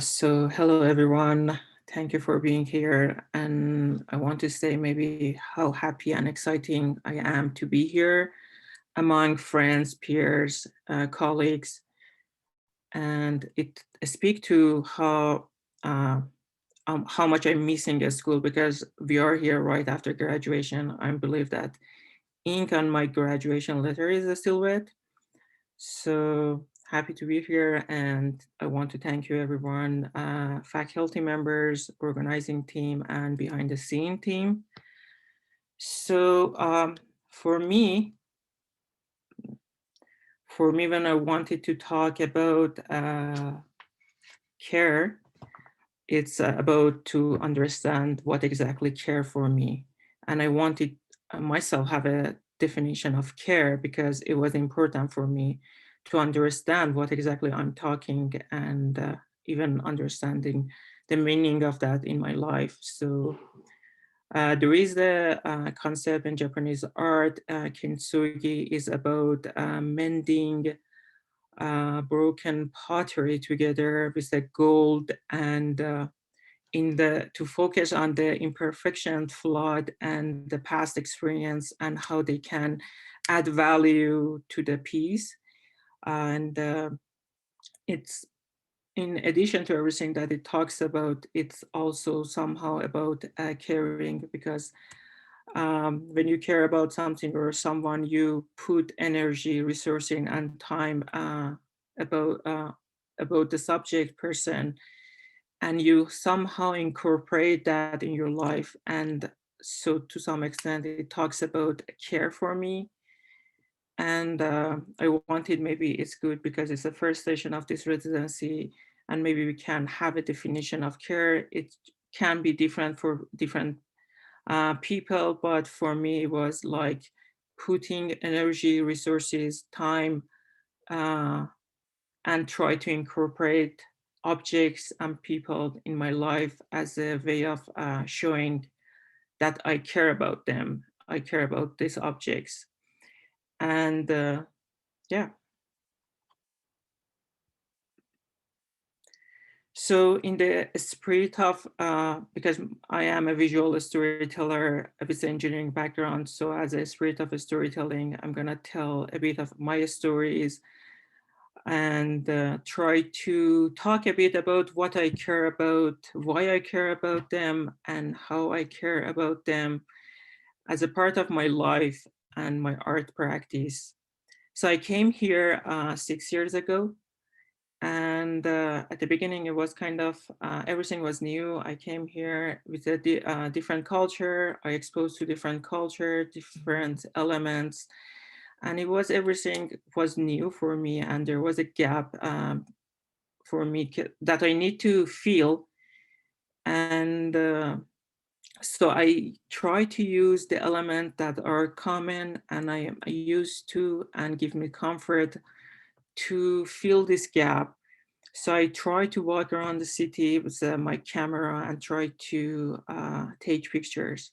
So hello, everyone. Thank you for being here. And I want to say maybe how happy and exciting I am to be here among friends, peers, colleagues. And it speaks to how much I'm missing at school, because we are here right after graduation. I believe that ink on my graduation letter is still wet. So happy to be here, and I want to thank you everyone, faculty members, organizing team, and behind the scene team. So for me, when I wanted to talk about care, it's about to understand what exactly care for me. And I wanted myself have a definition of care because it was important for me to understand what exactly I'm talking, and even understanding the meaning of that in my life. So there is the concept in Japanese art, kintsugi is about mending broken pottery together with the gold, and to focus on the imperfection, flawed, and the past experience and how they can add value to the piece. And it's, in addition to everything that it talks about, it's also somehow about caring, because When you care about something or someone, you put energy, resourcing, and time about the subject person, and you somehow incorporate that in your life. And so to some extent, it talks about care for me. And I wanted, maybe it's good because it's the first session of this residency, and maybe we can have a definition of care. It can be different for different people, but for me, it was like putting energy, resources, time, and try to incorporate objects and people in my life as a way of showing that I care about them. I care about these objects. And yeah. So in the spirit of, because I am a visual storyteller with engineering background, so as a spirit of storytelling, I'm gonna tell a bit of my stories and try to talk a bit about what I care about, why I care about them, and how I care about them as a part of my life and my art practice. So I came here 6 years ago. And at the beginning, it was kind of, everything was new. I came here with a different culture. I exposed to different culture, different elements. And it was, everything was new for me. And there was a gap for me that I need to feel. And so I try to use the elements that are common and I am used to and give me comfort to fill this gap. So I try to walk around the city with my camera and try to take pictures.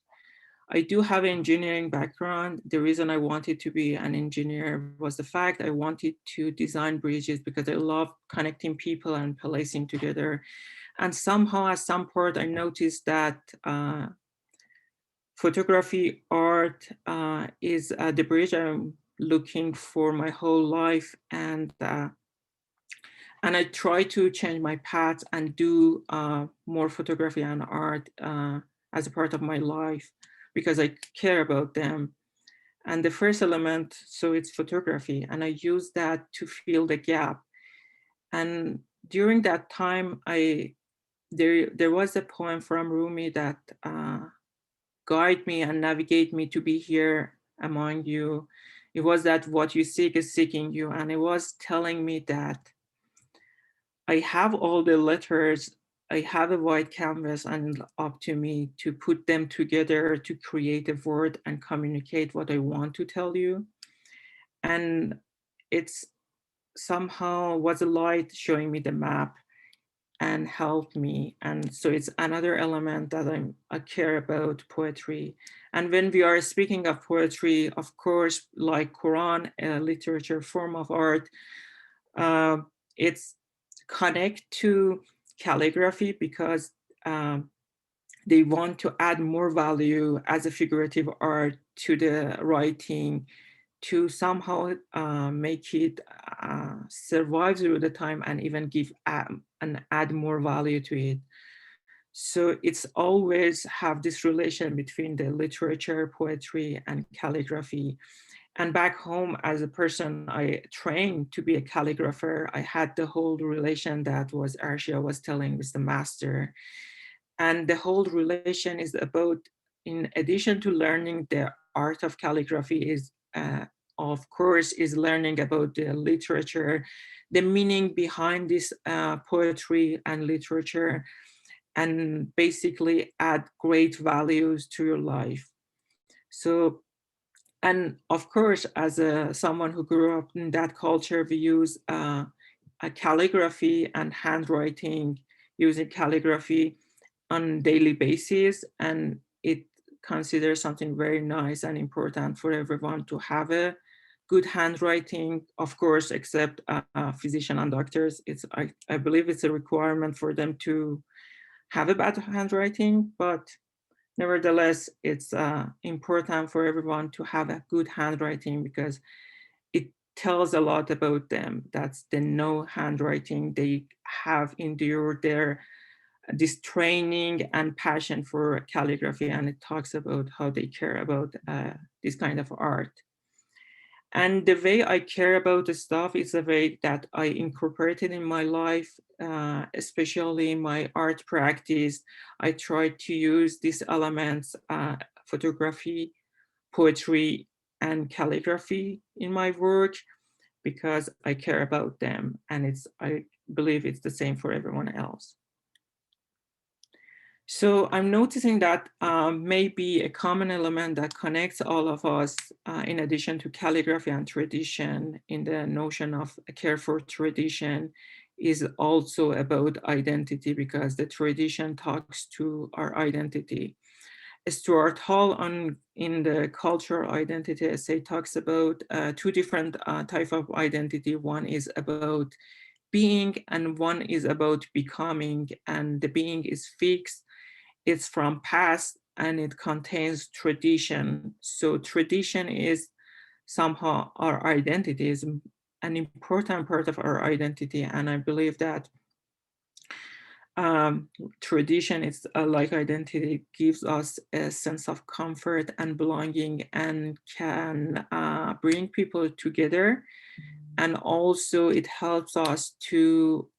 I do have an engineering background. The reason I wanted to be an engineer was the fact I wanted to design bridges because I love connecting people and placing together. And somehow at some point I noticed that photography art is the bridge I'm looking for my whole life. And I try to change my path and do more photography and art as a part of my life because I care about them. And the first element, so it's photography, and I use that to fill the gap. And during that time, there was a poem from Rumi that guide me and navigate me to be here among you. It was that what you seek is seeking you, and it was telling me that I have all the letters, I have a white canvas, and up to me to put them together to create a word and communicate what I want to tell you. And it's somehow was a light showing me the map and helped me. And so it's another element that I care about poetry. And when we are speaking of poetry, of course, like Quran, a literature form of art, it's connect to calligraphy because they want to add more value as a figurative art to the writing to somehow make it survive through the time and even give and add more value to it. So it's always have this relation between the literature, poetry, and calligraphy. And back home, as a person, I trained to be a calligrapher. I had the whole relation that was Ashiya was telling with the master. And the whole relation is about, in addition to learning the art of calligraphy, is of course, is learning about the literature, the meaning behind this poetry and literature, and basically add great values to your life. So, and of course, as someone who grew up in that culture, we use a calligraphy and handwriting, using calligraphy on daily basis, and it considers something very nice and important for everyone to have a good handwriting, of course, except physicians and doctors. I believe it's a requirement for them to have a bad handwriting, but nevertheless, it's important for everyone to have a good handwriting because it tells a lot about them. That's the no handwriting. They have endured their this training and passion for calligraphy, and it talks about how they care about this kind of art. And the way I care about the stuff is the way that I incorporate it in my life, especially in my art practice. I try to use these elements, photography, poetry, and calligraphy in my work because I care about them. And I believe it's the same for everyone else. So I'm noticing that maybe a common element that connects all of us, in addition to calligraphy and tradition, in the notion of care for tradition, is also about identity, because the tradition talks to our identity. Stuart Hall in the cultural identity essay talks about two different types of identity. One is about being and one is about becoming, and the being is fixed. It's from past and it contains tradition. So tradition is somehow our identity, is an important part of our identity. And I believe that tradition is like identity, gives us a sense of comfort and belonging and can bring people together. And also it helps us to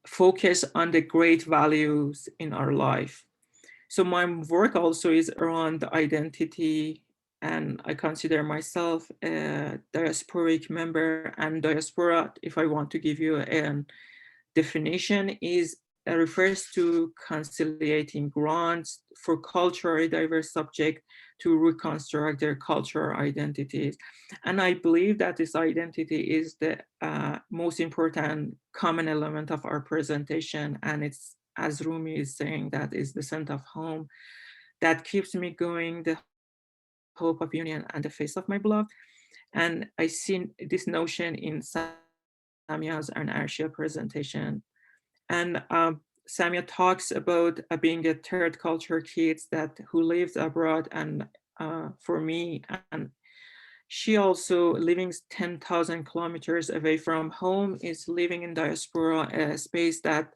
focus on the great values in our life. So my work also is around identity, and I consider myself a diasporic member. And diaspora, if I want to give you a definition, refers to conciliating grounds for culturally diverse subjects to reconstruct their cultural identities. And I believe that this identity is the most important common element of our presentation. And it's, as Rumi is saying, that is the sense of home that keeps me going, the hope of union and the face of my beloved. And I see this notion in Samia's and Ashiya presentation. And Samia talks about being a third culture kid who lives abroad, and for me, and she also living 10,000 kilometers away from home is living in diaspora, a space that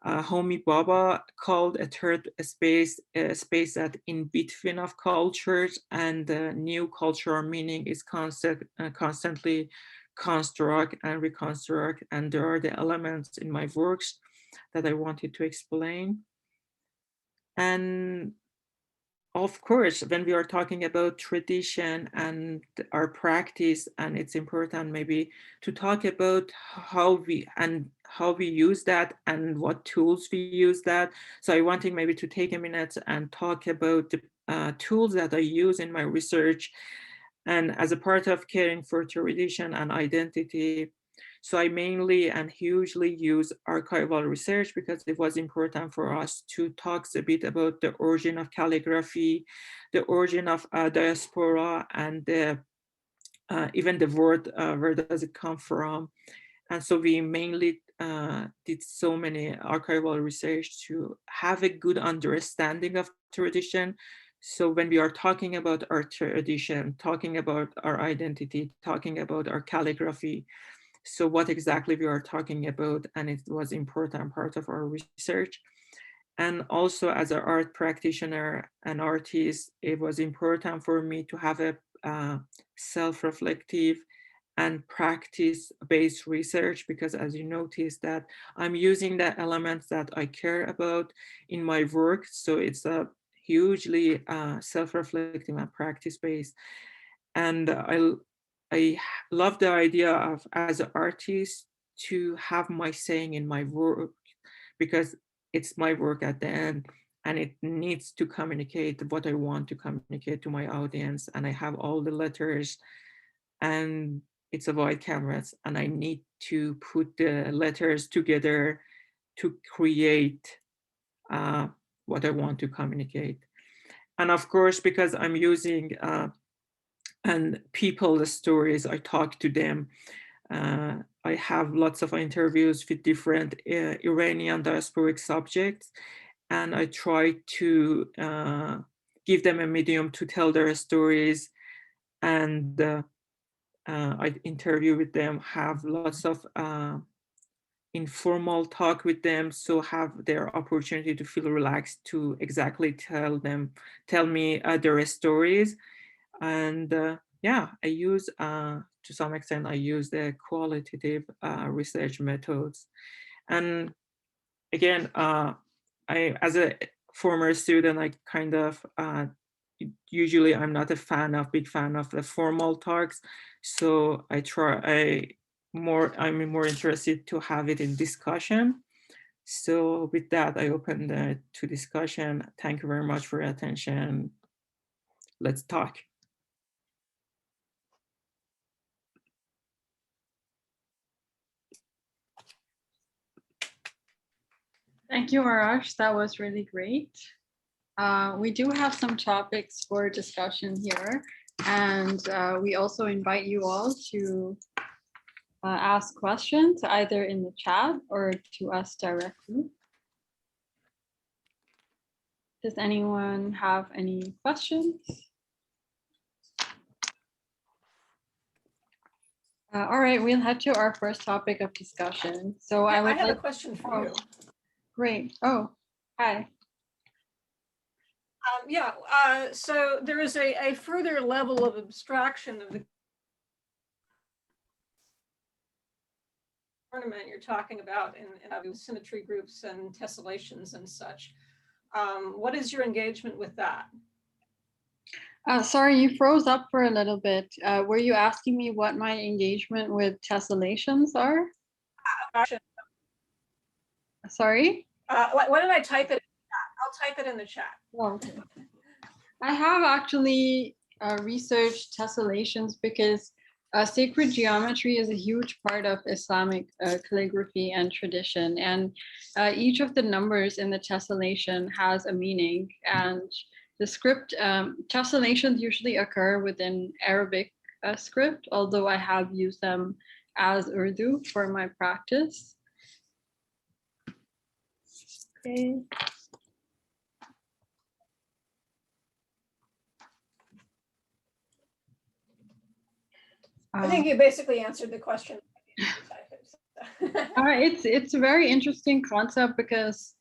Homi Baba called a third space, a space that in between of cultures, and the new cultural meaning is constantly construct and reconstruct. And there are the elements in my works that I wanted to explain. And of course, when we are talking about tradition and our practice, and it's important maybe to talk about how we use that and what tools we use that. So I wanted maybe to take a minute and talk about the tools that I use in my research and as a part of caring for tradition and identity. So I mainly and hugely use archival research because it was important for us to talk a bit about the origin of calligraphy, the origin of diaspora, and even the word, where does it come from? And so we mainly did so many archival research to have a good understanding of tradition. So when we are talking about our tradition, talking about our identity, talking about our calligraphy, so what exactly we are talking about, and it was important part of our research. And also as an art practitioner and artist, it was important for me to have a self-reflective and practice-based research, because as you notice that I'm using the elements that I care about in my work. So it's a hugely self-reflective and practice-based. And I love the idea of, as an artist, to have my saying in my work, because it's my work at the end and it needs to communicate what I want to communicate to my audience. And I have all the letters and it's a white canvas and I need to put the letters together to create what I want to communicate. And of course, because I'm using and people, the stories, I talk to them. I have lots of interviews with different Iranian diasporic subjects, and I try to give them a medium to tell their stories. And I interview with them, have lots of informal talk with them, so have their opportunity to feel relaxed to exactly tell me their stories. And yeah, I use, to some extent, I use the qualitative research methods. And again, as a former student, I kind of, usually I'm not a big fan of the formal talks. So I'm more interested to have it in discussion. So with that, I open to discussion. Thank you very much for your attention. Let's talk. Thank you, Arash. That was really great. We do have some topics for discussion here, and we also invite you all to ask questions either in the chat or to us directly. Does anyone have any questions? All right, we'll head to our first topic of discussion. So Yeah, I have a question for you. Great. Oh, hi. So there is a further level of abstraction of the ornament you're talking about in symmetry groups and tessellations and such. What is your engagement with that? Sorry, you froze up for a little bit. Were you asking me what my engagement with tessellations are? Sorry? Why don't I type it? I'll type it in the chat. Oh, okay. I have actually researched tessellations because sacred geometry is a huge part of Islamic calligraphy and tradition. And each of the numbers in the tessellation has a meaning. And the script, tessellations usually occur within Arabic script, although I have used them as Urdu for my practice. Okay. I think you basically answered the question. It's a very interesting concept because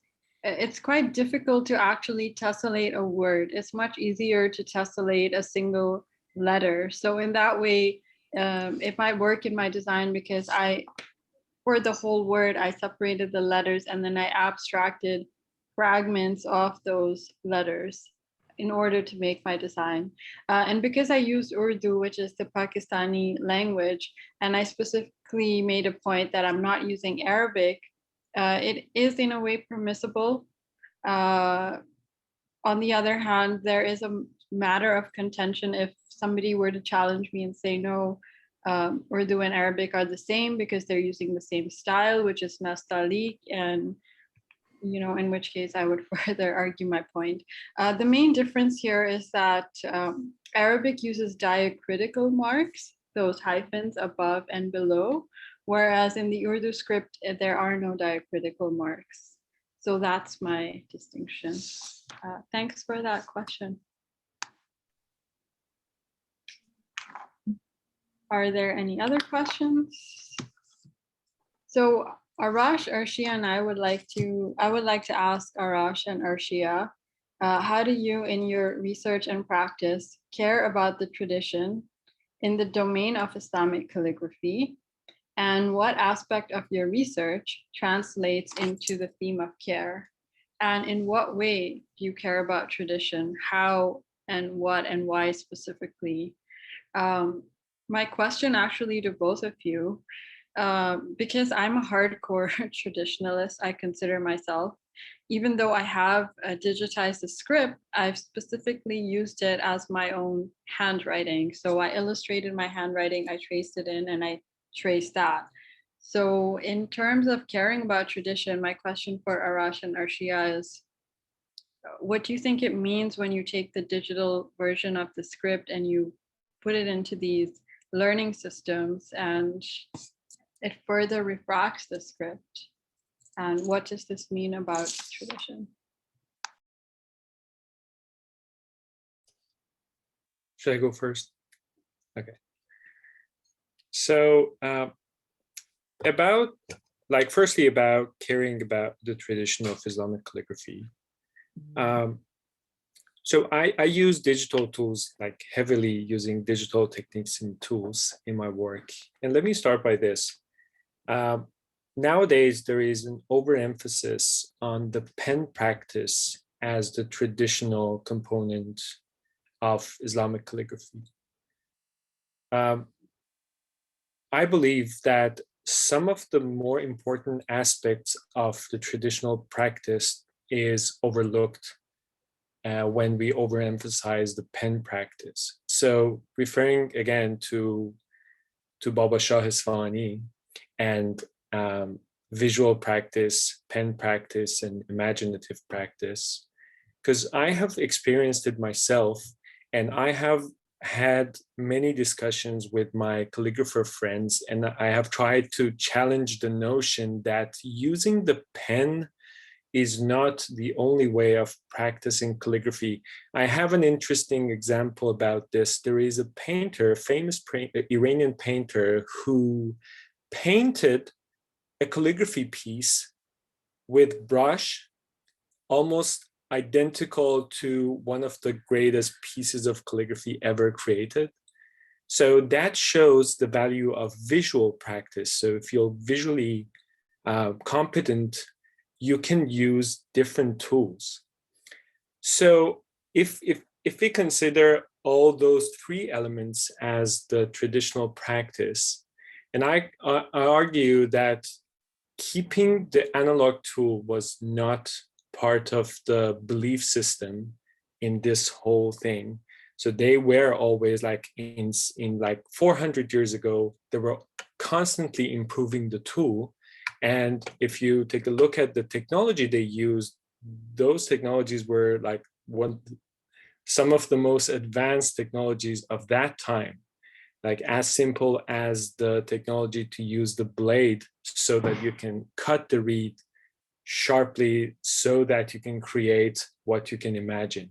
it's quite difficult to actually tessellate a word. It's much easier to tessellate a single letter. So in that way, it might work in my design because for the whole word, I separated the letters and then I abstracted fragments of those letters in order to make my design. And because I used Urdu, which is the Pakistani language, and I specifically made a point that I'm not using Arabic, it is in a way permissible. On the other hand, there is a matter of contention if somebody were to challenge me and say, no, Urdu and Arabic are the same because they're using the same style, which is nastaliq, and in which case I would further argue my point. The main difference here is that Arabic uses diacritical marks, those hyphens above and below, whereas in the Urdu script, there are no diacritical marks. So that's my distinction. Thanks for that question. Are there any other questions? So Arash, Ashiya, and I would like to ask Arash and Ashiya, how do you in your research and practice care about the tradition in the domain of Islamic calligraphy? And what aspect of your research translates into the theme of care? And in what way do you care about tradition? How and what and why specifically? My question actually to both of you, because I'm a hardcore traditionalist, I consider myself, even though I have digitized the script, I've specifically used it as my own handwriting. So I illustrated my handwriting, I traced it in, and I traced that. So in terms of caring about tradition, my question for Arash and Ashiya is, what do you think it means when you take the digital version of the script and you put it into these learning systems and it further refracts the script? And what does this mean about tradition? Should I go first? Okay. So about like firstly about caring about the tradition of Islamic calligraphy. So I use digital tools, like heavily using digital techniques and tools in my work. And let me start by this. Nowadays, there is an overemphasis on the pen practice as the traditional component of Islamic calligraphy. I believe that some of the more important aspects of the traditional practice is overlooked when we overemphasize the pen practice. So referring again to Baba Shah Isfahani and visual practice, pen practice, and imaginative practice, because I have experienced it myself, and I have had many discussions with my calligrapher friends, and I have tried to challenge the notion that using the pen is not the only way of practicing calligraphy. I have an interesting example about this. There is a painter, a famous Iranian painter, who painted a calligraphy piece with brush almost identical to one of the greatest pieces of calligraphy ever created. So that shows the value of visual practice. So if you're visually competent, you can use different tools. So if we consider all those three elements as the traditional practice, and I argue that keeping the analog tool was not part of the belief system in this whole thing. So they were always like in like 400 years ago, they were constantly improving the tool. And if you take a look at the technology they used, those technologies were like some of the most advanced technologies of that time, like as simple as the technology to use the blade so that you can cut the reed sharply so that you can create what you can imagine.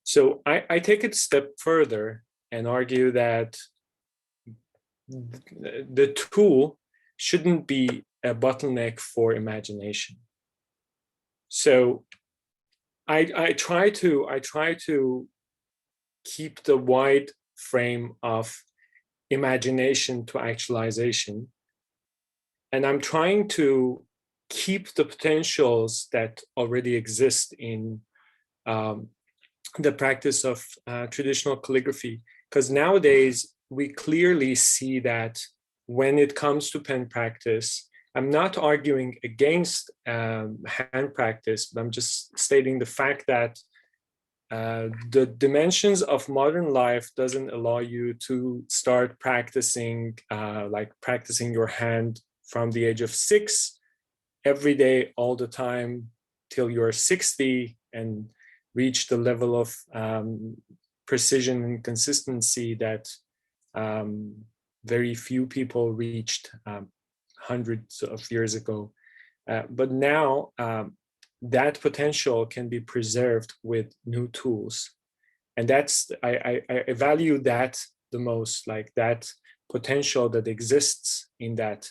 So I take it a step further and argue that the tool shouldn't be a bottleneck for imagination. So I try to keep the wide frame of imagination to actualization, and I'm trying to keep the potentials that already exist in the practice of traditional calligraphy, because nowadays we clearly see that when it comes to pen practice, I'm not arguing against hand practice, but I'm just stating the fact that the dimensions of modern life doesn't allow you to start practicing, like practicing your hand from the age of 6 every day, all the time, till you're 60 and reach the level of precision and consistency that very few people reached hundreds of years ago. But now that potential can be preserved with new tools. And that's, I value that the most, like that potential that exists in that,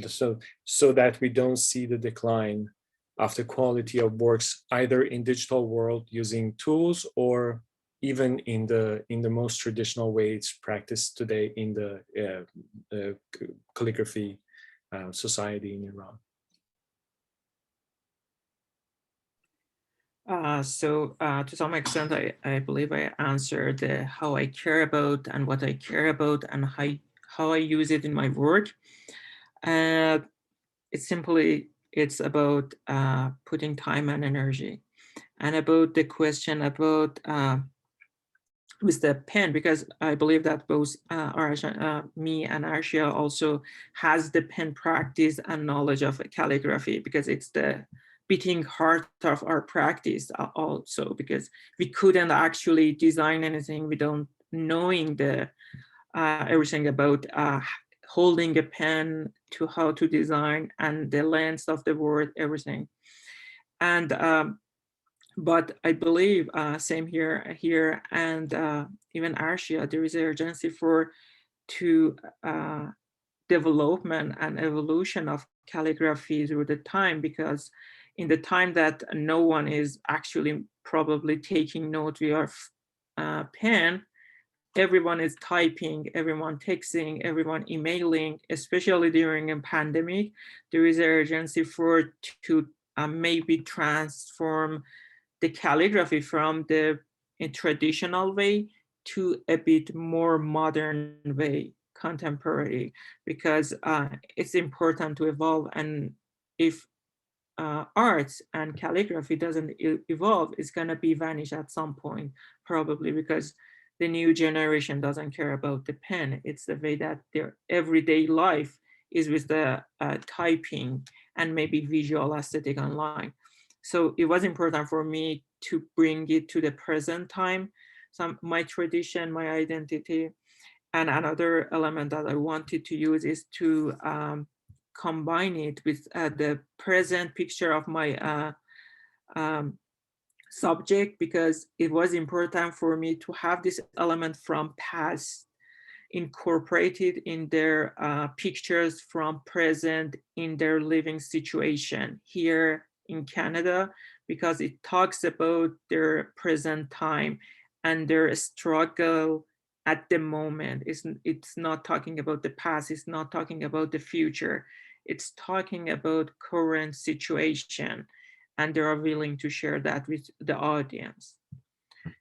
so that we don't see the decline of the quality of works either in digital world using tools or even in the most traditional ways practiced today in the calligraphy society in Iran. To some extent, I believe I answered how I care about and what I care about and how I use it in my work. It's about putting time and energy, and about the question about with the pen, because I believe that both me and Ashiya also has the pen practice and knowledge of calligraphy, because it's the beating heart of our practice also, because we couldn't actually design anything without knowing the everything about holding a pen, to how to design and the length of the word, everything. And but I believe same here and even Ashiya, there is an urgency to development and evolution of calligraphy through the time, because in the time that no one is actually probably taking note via pen, everyone is typing, everyone texting, everyone emailing, especially during a pandemic. There is an urgency to maybe transform the calligraphy from the traditional way to a bit more modern way, contemporary, because it's important to evolve. And if arts and calligraphy doesn't evolve, it's going to be vanish at some point, probably, because the new generation doesn't care about the pen. It's the way that their everyday life is with the typing and maybe visual aesthetic online. So it was important for me to bring it to the present time, my tradition, my identity. And another element that I wanted to use is to combine it with the present picture of my subject, because it was important for me to have this element from past incorporated in their pictures from present in their living situation here in Canada, because it talks about their present time and their struggle at the moment. It's not talking about the past, it's not talking about the future, it's talking about current situation, and they are willing to share that with the audience.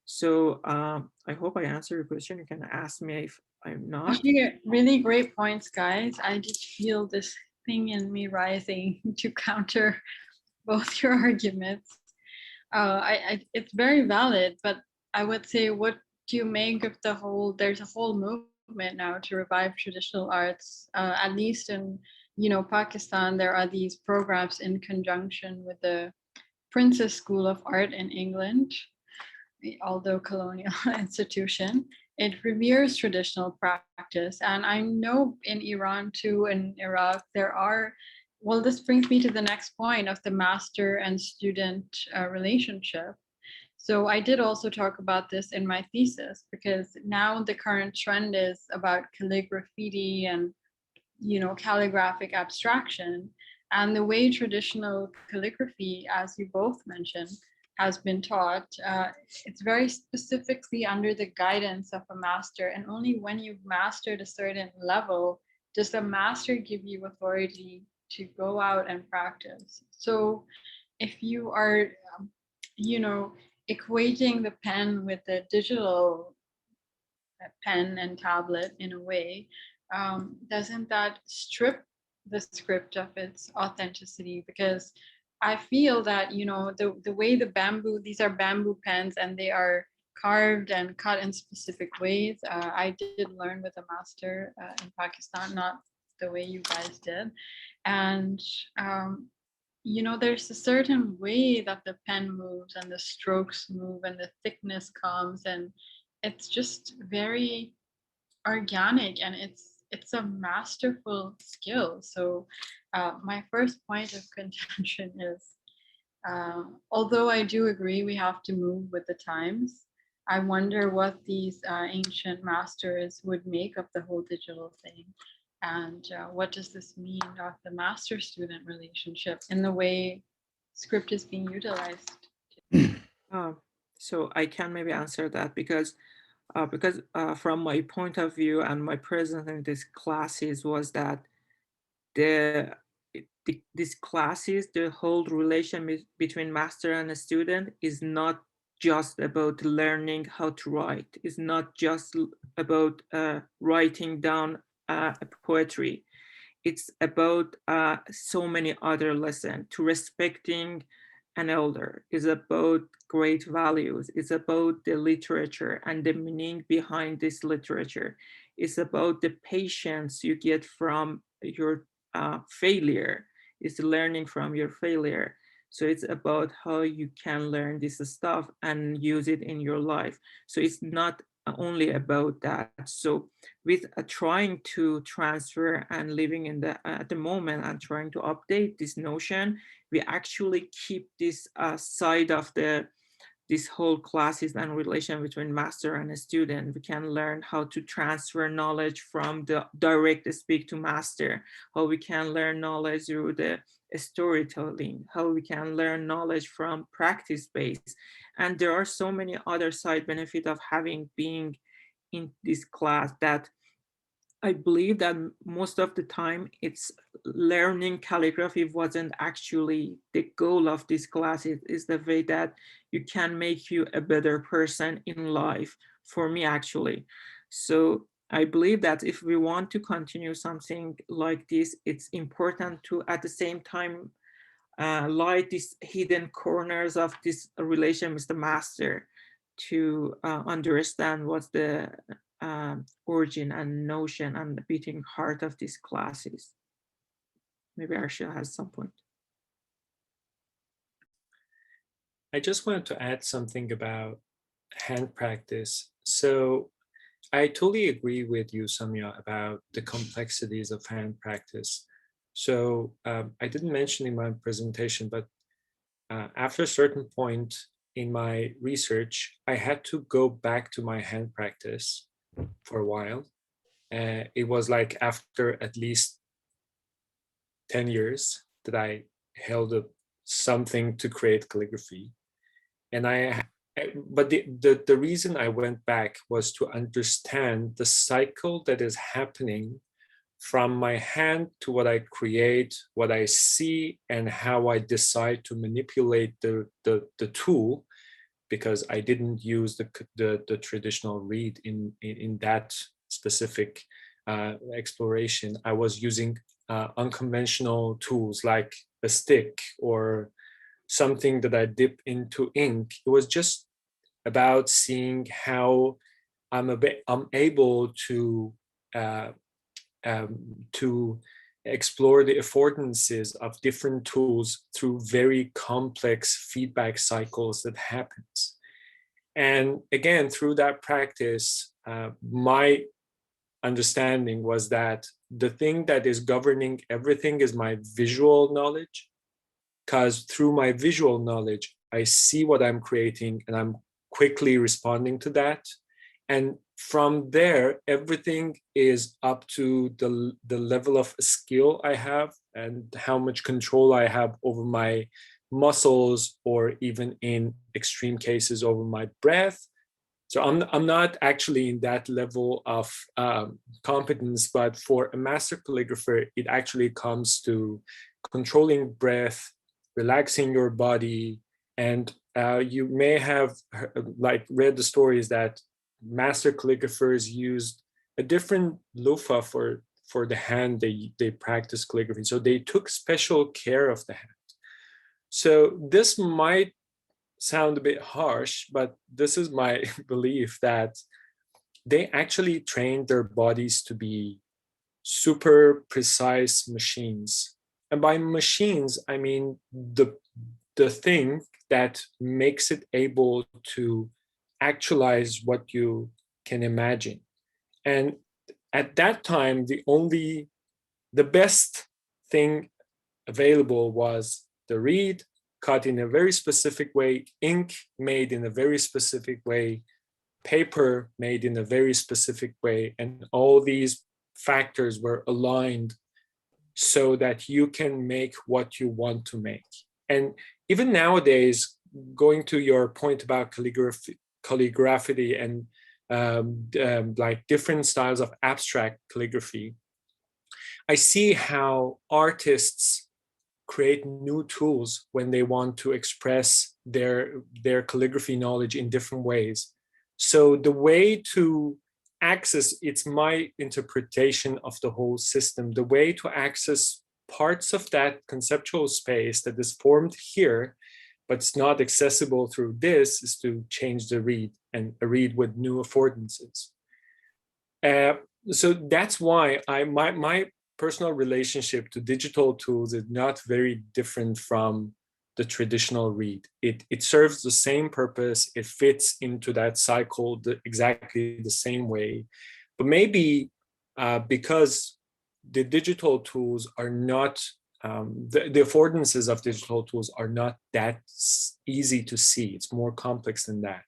So I hope I answered your question. You can ask me if I'm not. Actually, really great points, guys. I just feel this thing in me rising to counter both your arguments. It's very valid, but I would say, what do you make of the whole? There's a whole movement now to revive traditional arts. At least in Pakistan, there are these programs in conjunction with the Princess School of Art in England, although colonial institution. It reveres traditional practice. And I know in Iran too, and Iraq, there are, well, this brings me to the next point of the master and student relationship. So I did also talk about this in my thesis, because now the current trend is about calligraphy and, calligraphic abstraction. And the way traditional calligraphy, as you both mentioned, has been taught, it's very specifically under the guidance of a master. And only when you've mastered a certain level does the master give you authority to go out and practice. So if you are, equating the pen with the digital pen and tablet in a way, doesn't that strip the script of its authenticity? Because I feel that, the way these are bamboo pens and they are carved and cut in specific ways. I did learn with a master in Pakistan, not the way you guys did. And, there's a certain way that the pen moves and the strokes move and the thickness comes, and it's just very organic, and it's a masterful skill. So my first point of contention is, although I do agree we have to move with the times, I wonder what these ancient masters would make of the whole digital thing. And what does this mean of the master-student relationship in the way script is being utilized? So I can maybe answer that, because from my point of view and my presence in these classes was that these classes, the whole relation between master and a student is not just about learning how to write. It's not just about writing down poetry. It's about so many other lessons. To respecting an elder is about great values. It's about the literature and the meaning behind this literature. It's about the patience you get from your failure. It's learning from your failure. So it's about how you can learn this stuff and use it in your life. So it's not only about that. So with trying to transfer and living in at the moment and trying to update this notion, we actually keep this side of the this whole classes and relation between master and a student. We can learn how to transfer knowledge from the direct speak to master, how we can learn knowledge through the storytelling, how we can learn knowledge from practice base. And there are so many other side benefits of having being in this class that I believe that most of the time it's learning calligraphy wasn't actually the goal of this class. It is the way that you can make you a better person in life, for me actually. So I believe that if we want to continue something like this, it's important to at the same time light these hidden corners of this relation with the master to understand what's the origin and notion and the beating heart of these classes. Maybe Ashiya has some point. I just wanted to add something about hand practice. So I totally agree with you, Samia, about the complexities of hand practice. So I didn't mention in my presentation, but after a certain point in my research, I had to go back to my hand practice for a while. It was like after at least 10 years that I held up something to create calligraphy. And but the reason I went back was to understand the cycle that is happening from my hand to what I create, what I see, and how I decide to manipulate the tool, because I didn't use the traditional reed in that specific exploration. I was using unconventional tools like a stick or something that I dip into ink. It was just about seeing how I'm able to explore the affordances of different tools through very complex feedback cycles that happens. And again, through that practice, my understanding was that the thing that is governing everything is my visual knowledge, because through my visual knowledge, I see what I'm creating and I'm quickly responding to that. And from there, everything is up to the level of skill I have and how much control I have over my muscles, or even in extreme cases over my breath. So I'm not actually in that level of competence, but for a master calligrapher, it actually comes to controlling breath, relaxing your body. And you may have read the stories that master calligraphers used a different loofah for the hand they practice calligraphy. So they took special care of the hand. So this might sound a bit harsh, but this is my belief that they actually trained their bodies to be super precise machines. And by machines, I mean the thing that makes it able to actualize what you can imagine. And at that time, the best thing available was the reed, cut in a very specific way, ink made in a very specific way, paper made in a very specific way, and all these factors were aligned so that you can make what you want to make. And even nowadays, going to your point about calligraphy and like different styles of abstract calligraphy, I see how artists create new tools when they want to express their calligraphy knowledge in different ways. So the way to access, it's my interpretation of the whole system, the way to access parts of that conceptual space that is formed here, but it's not accessible through this, is to change the reed, and a reed with new affordances. So that's why my personal relationship to digital tools is not very different from the traditional reed. It serves the same purpose. It fits into that cycle exactly the same way. But maybe because the digital tools are not the affordances of digital tools are not that easy to see. It's more complex than that.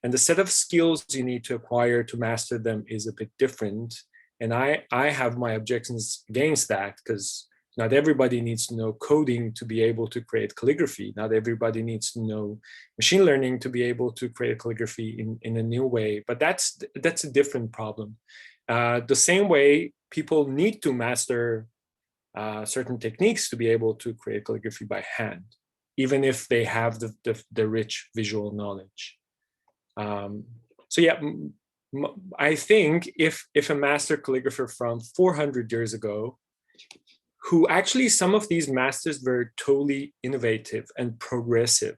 And the set of skills you need to acquire to master them is a bit different. And I have my objections against that, because not everybody needs to know coding to be able to create calligraphy. Not everybody needs to know machine learning to be able to create calligraphy in a new way. But that's a different problem. The same way people need to master certain techniques to be able to create calligraphy by hand, even if they have the rich visual knowledge. So yeah, I think if a master calligrapher from 400 years ago, who actually some of these masters were totally innovative and progressive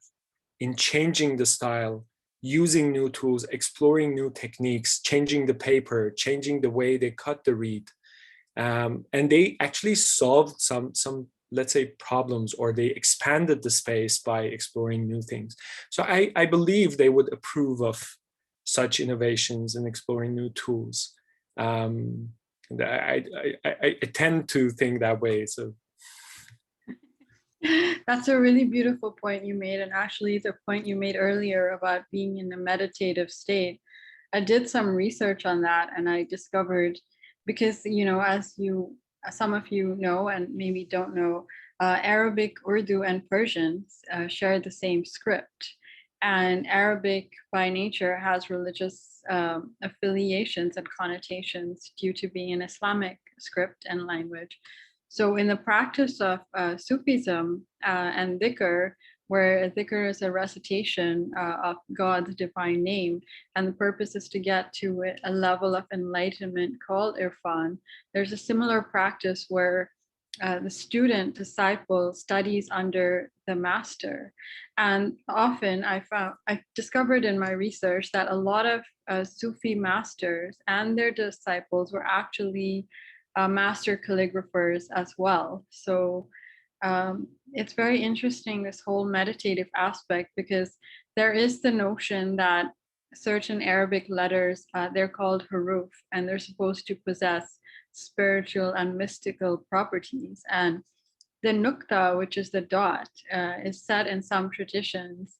in changing the style, using new tools, exploring new techniques, changing the paper, changing the way they cut the reed. And they actually solved some let's say problems, or they expanded the space by exploring new things. So I believe they would approve of such innovations and exploring new tools. I tend to think that way. So that's a really beautiful point you made, and actually the point you made earlier about being in a meditative state. I did some research on that, and I discovered, because as some of you know and maybe don't know, Arabic, Urdu, and Persian share the same script. And Arabic by nature has religious affiliations and connotations due to being an Islamic script and language. So in the practice of Sufism and dhikr, where dhikr is a recitation of God's divine name, and the purpose is to get to a level of enlightenment called irfan, there's a similar practice where the student, disciple, studies under the master. And often I discovered in my research that a lot of Sufi masters and their disciples were actually master calligraphers as well. So it's very interesting, this whole meditative aspect, because there is the notion that certain Arabic letters, they're called huruf, and they're supposed to possess spiritual and mystical properties. And the nukta, which is the dot, is set in some traditions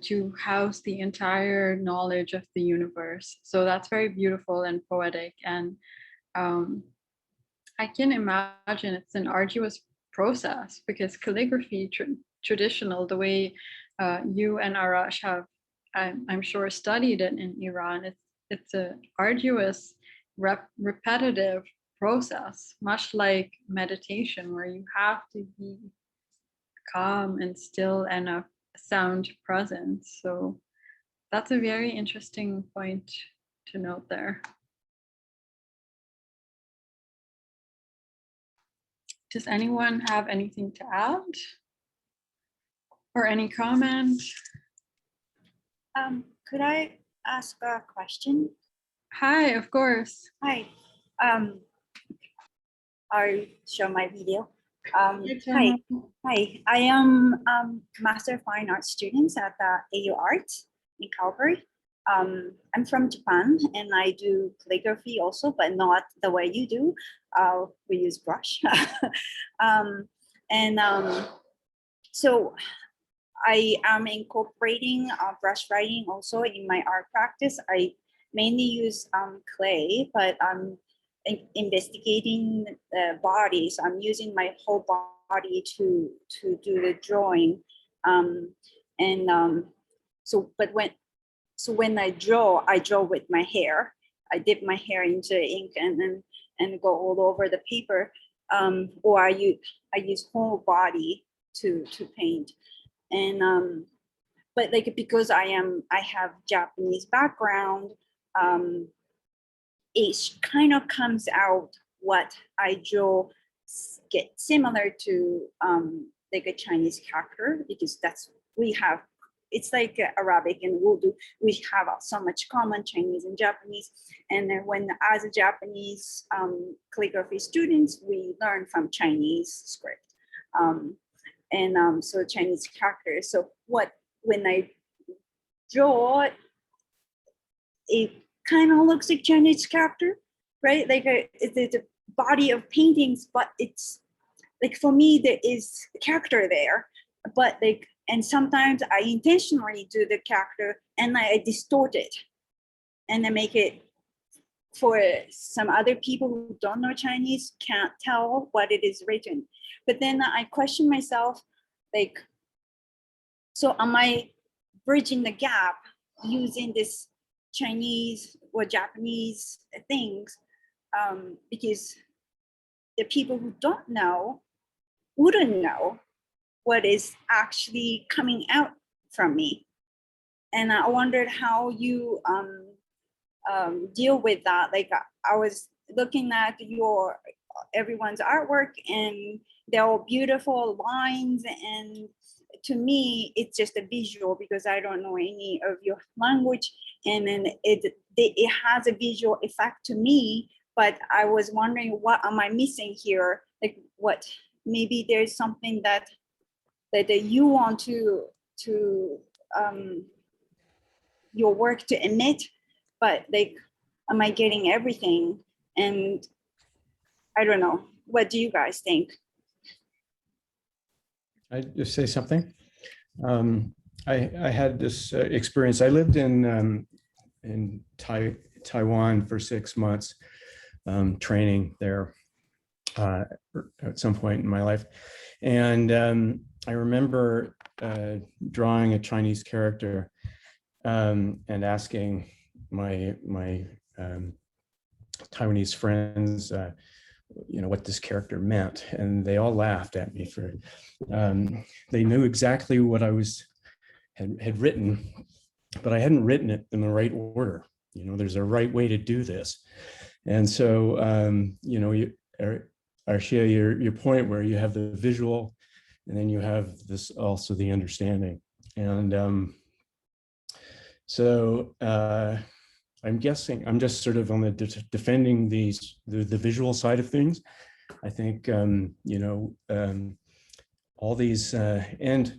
to house the entire knowledge of the universe. So that's very beautiful and poetic. And I can imagine it's an arduous process, because calligraphy, traditional, the way you and Arash have, I'm sure, studied it in Iran, it's an arduous, repetitive process, much like meditation, where you have to be calm and still and a sound presence. So that's a very interesting point to note there. Does anyone have anything to add or any comment? Could I ask a question? Hi, of course. Hi. I'll show my video. Hi. I am Master of Fine Arts students at the AU Art in Calgary. I'm from Japan, and I do calligraphy also, but not the way you do. We use brush. So I am incorporating brush writing also in my art practice. I mainly use clay, but I'm investigating the body. So I'm using my whole body to do the drawing. So when I draw with my hair. I dip my hair into ink and go all over the paper, or I use whole body to paint. And but like, because I have Japanese background, it kind of comes out what I draw get similar to like a Chinese character, because it's like Arabic and Urdu. We have so much common, Chinese and Japanese. And then as a Japanese calligraphy students, we learn from Chinese script. So Chinese characters. So when I draw, it kind of looks like Chinese character, right? Like it's a body of paintings, but it's like for me, there is character there, but like, and sometimes I intentionally do the character and I distort it and I make it for some other people who don't know Chinese can't tell what it is written. But then I question myself, like, so am I bridging the gap using this Chinese or Japanese things? Because the people who don't know wouldn't know what is actually coming out from me. And I wondered how you deal with that. Like I was looking at everyone's artwork and they're all beautiful lines, and to me it's just a visual because I don't know any of your language, and then it has a visual effect to me, but I was wondering what am I missing here, like what maybe there's something that you want to your work to emit, but like, am I getting everything? And I don't know. What do you guys think? I just say something. I had this experience. I lived in Taiwan for 6 months, training there at some point in my life, and I remember drawing a Chinese character and asking my Taiwanese friends, what this character meant, and they all laughed at me for. They knew exactly what I had written, but I hadn't written it in the right order. There's a right way to do this, and so Ashiya, your point where you have the visual, and then you have this also the understanding, and so. I'm guessing I'm just sort of on the defending the visual side of things. I think all these and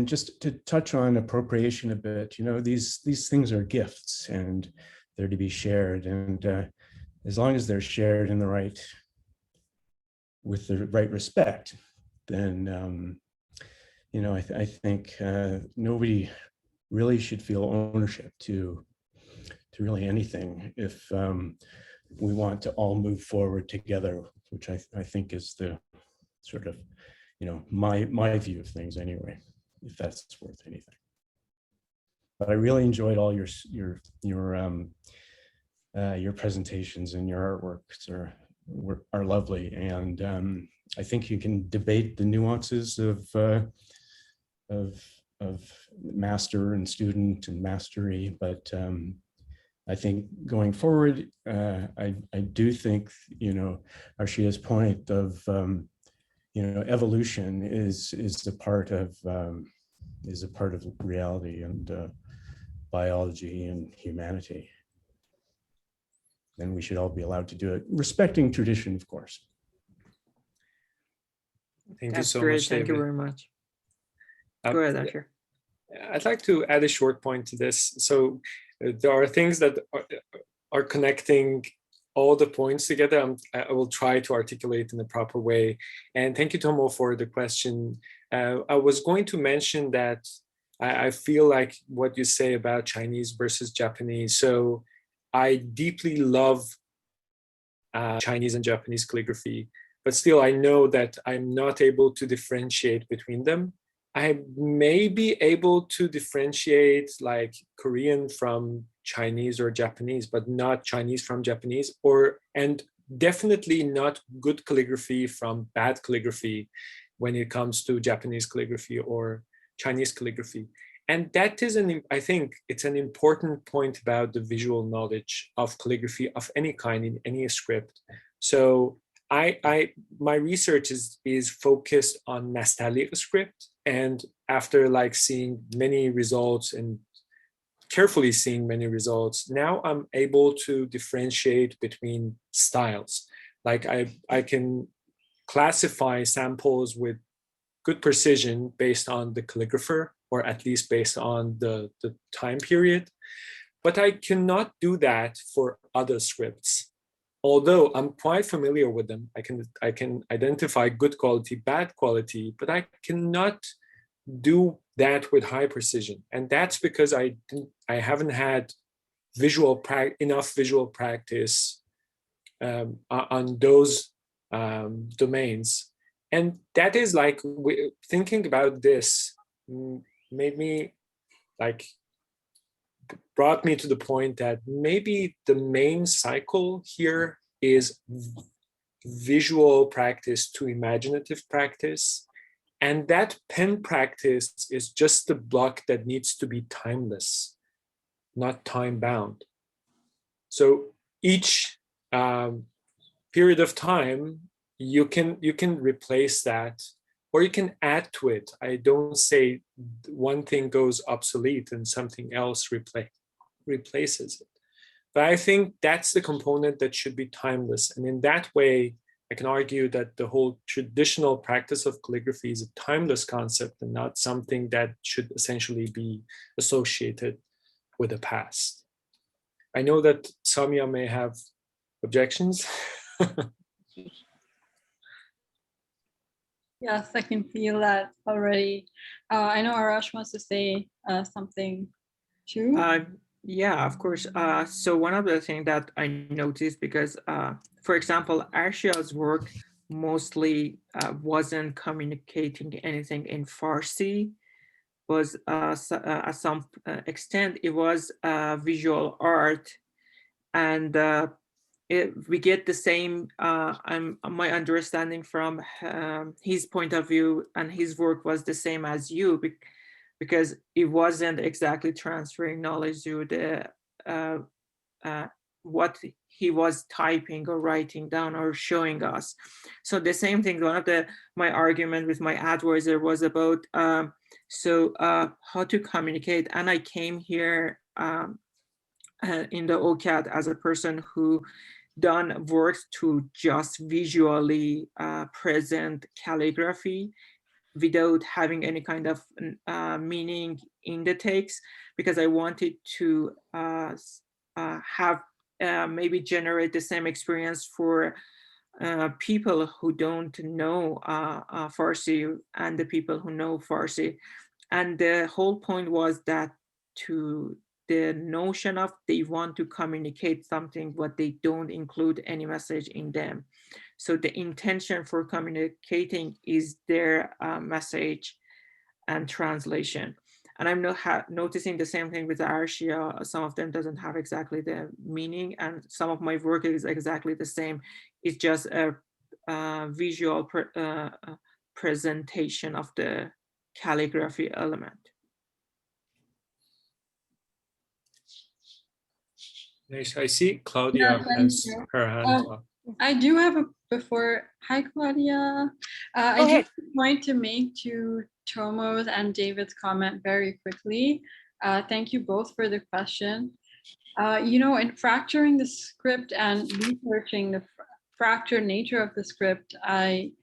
just to touch on appropriation a bit. These things are gifts and they're to be shared, and as long as they're shared in with the right respect, then I think nobody really should feel ownership to really anything if we want to all move forward together, which I think is the sort of my view of things anyway, if that's worth anything. But I really enjoyed all your presentations, and your artworks are lovely, and I think you can debate the nuances of master and student and mastery, but I think going forward, I do think Ashiya's point of evolution is a part of reality and biology and humanity, and we should all be allowed to do it, respecting tradition, of course. Thank That's you so great. much, Thank David. you very much. Go ahead, Ashiya. I'd like to add a short point to this. So there are things that are connecting all the points together. I will try to articulate in the proper way. And thank you, Tomo, for the question. I was going to mention that I feel like what you say about Chinese versus Japanese. So I deeply love Chinese and Japanese calligraphy, but still I know that I'm not able to differentiate between them. I may be able to differentiate like Korean from Chinese or Japanese, but not Chinese from Japanese, and definitely not good calligraphy from bad calligraphy when it comes to Japanese calligraphy or Chinese calligraphy. And that is I think it's an important point about the visual knowledge of calligraphy of any kind in any script. So my research is focused on Nastaliq script, and after like seeing many results and carefully seeing many results, now I'm able to differentiate between styles. Like I can classify samples with good precision based on the calligrapher, or at least based on the time period, but I cannot do that for other scripts. although I'm quite familiar with them, I can identify good quality, bad quality, but I cannot do that with high precision. And that's because I haven't had enough visual practice on those domains. And that is like, thinking about this made me like, brought me to the point that maybe the main cycle here is visual practice to imaginative practice. And that pen practice is just the block that needs to be timeless, not time bound. So each period of time, you can replace that, or you can add to it. I don't say one thing goes obsolete and something else replaces it. But I think that's the component that should be timeless. And in that way, I can argue that the whole traditional practice of calligraphy is a timeless concept and not something that should essentially be associated with the past. I know that Samia may have objections. Yes, I can feel that already. I know Arash wants to say something too. Yeah, of course. So one of the things that I noticed, because, for example, Ashiya's work mostly wasn't communicating anything in Farsi, was at some extent, it was visual art. And we get the same, my understanding from his point of view, and his work was the same as you, because it wasn't exactly transferring knowledge to the what he was typing or writing down or showing us. So the same thing, one of my argument with my advisor was about how to communicate. And I came here in the OCAD as a person who done work to just visually present calligraphy without having any kind of meaning in the text, because I wanted to have maybe generate the same experience for people who don't know Farsi and the people who know Farsi. And the whole point was that the notion of they want to communicate something, but they don't include any message in them. So the intention for communicating is their message and translation. And I'm noticing the same thing with Ashiya. Some of them doesn't have exactly the meaning, and some of my work is exactly the same. It's just a visual presentation of the calligraphy element. Nice. I see Claudia has her hand up. I do have hi Claudia. I do have a point to make to Tomo's and David's comment very quickly. Thank you both for the question. In fracturing the script and researching the fractured nature of the script, I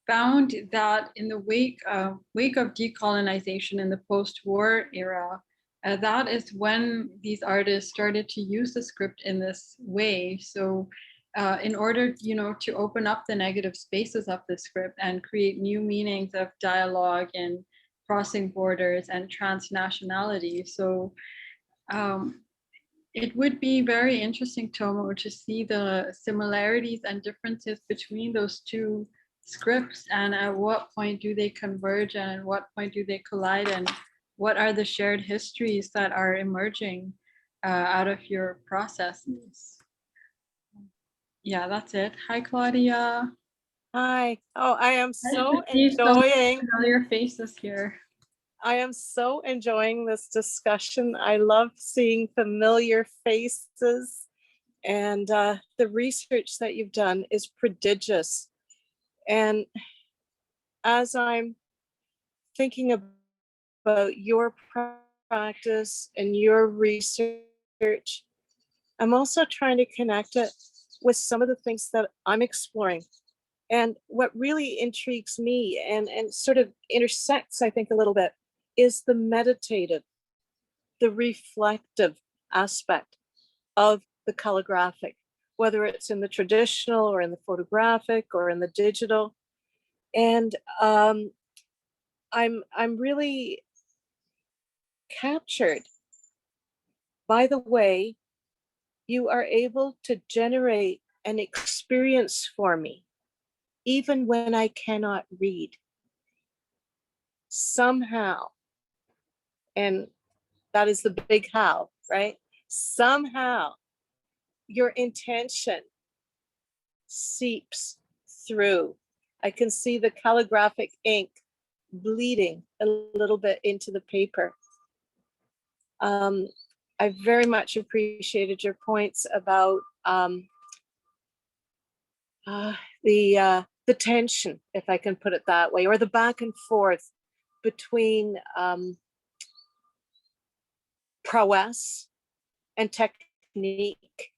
found that in the wake of decolonization in the post-war era, that is when these artists started to use the script in this way. So in order, to open up the negative spaces of the script and create new meanings of dialogue and crossing borders and transnationality. So it would be very interesting, Tomo, to see the similarities and differences between those two scripts, and at what point do they converge and at what point do they collide, and what are the shared histories that are emerging out of your processes? Yeah, that's it. Hi, Claudia. Hi. Oh, I am so enjoying familiar faces here. I am so enjoying this discussion. I love seeing familiar faces, and the research that you've done is prodigious. And as I'm thinking about your practice and your research, I'm also trying to connect it with some of the things that I'm exploring. And what really intrigues me and sort of intersects, I think, a little bit, is the meditative, the reflective aspect of the calligraphic. whether it's in the traditional or in the photographic or in the digital. And I'm really captured by the way you are able to generate an experience for me, even when I cannot read. Somehow, and that is the big how, right? Somehow your intention seeps through. I can see the calligraphic ink bleeding a little bit into the paper. I very much appreciated your points about the tension, if I can put it that way, or the back and forth between prowess and technique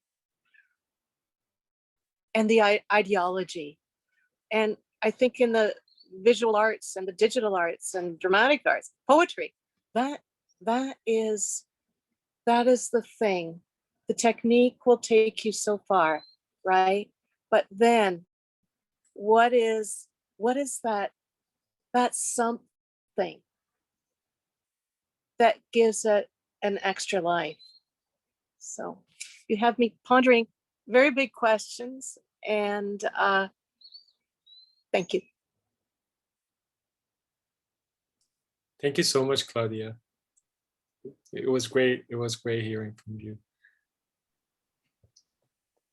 and the ideology. And I think in the visual arts and the digital arts and dramatic arts, poetry, that is the thing. The technique will take you so far, right? But then what is that something that gives it an extra life? So you have me pondering very big questions, and thank you. Thank you so much, Claudia. It was great. It was great hearing from you.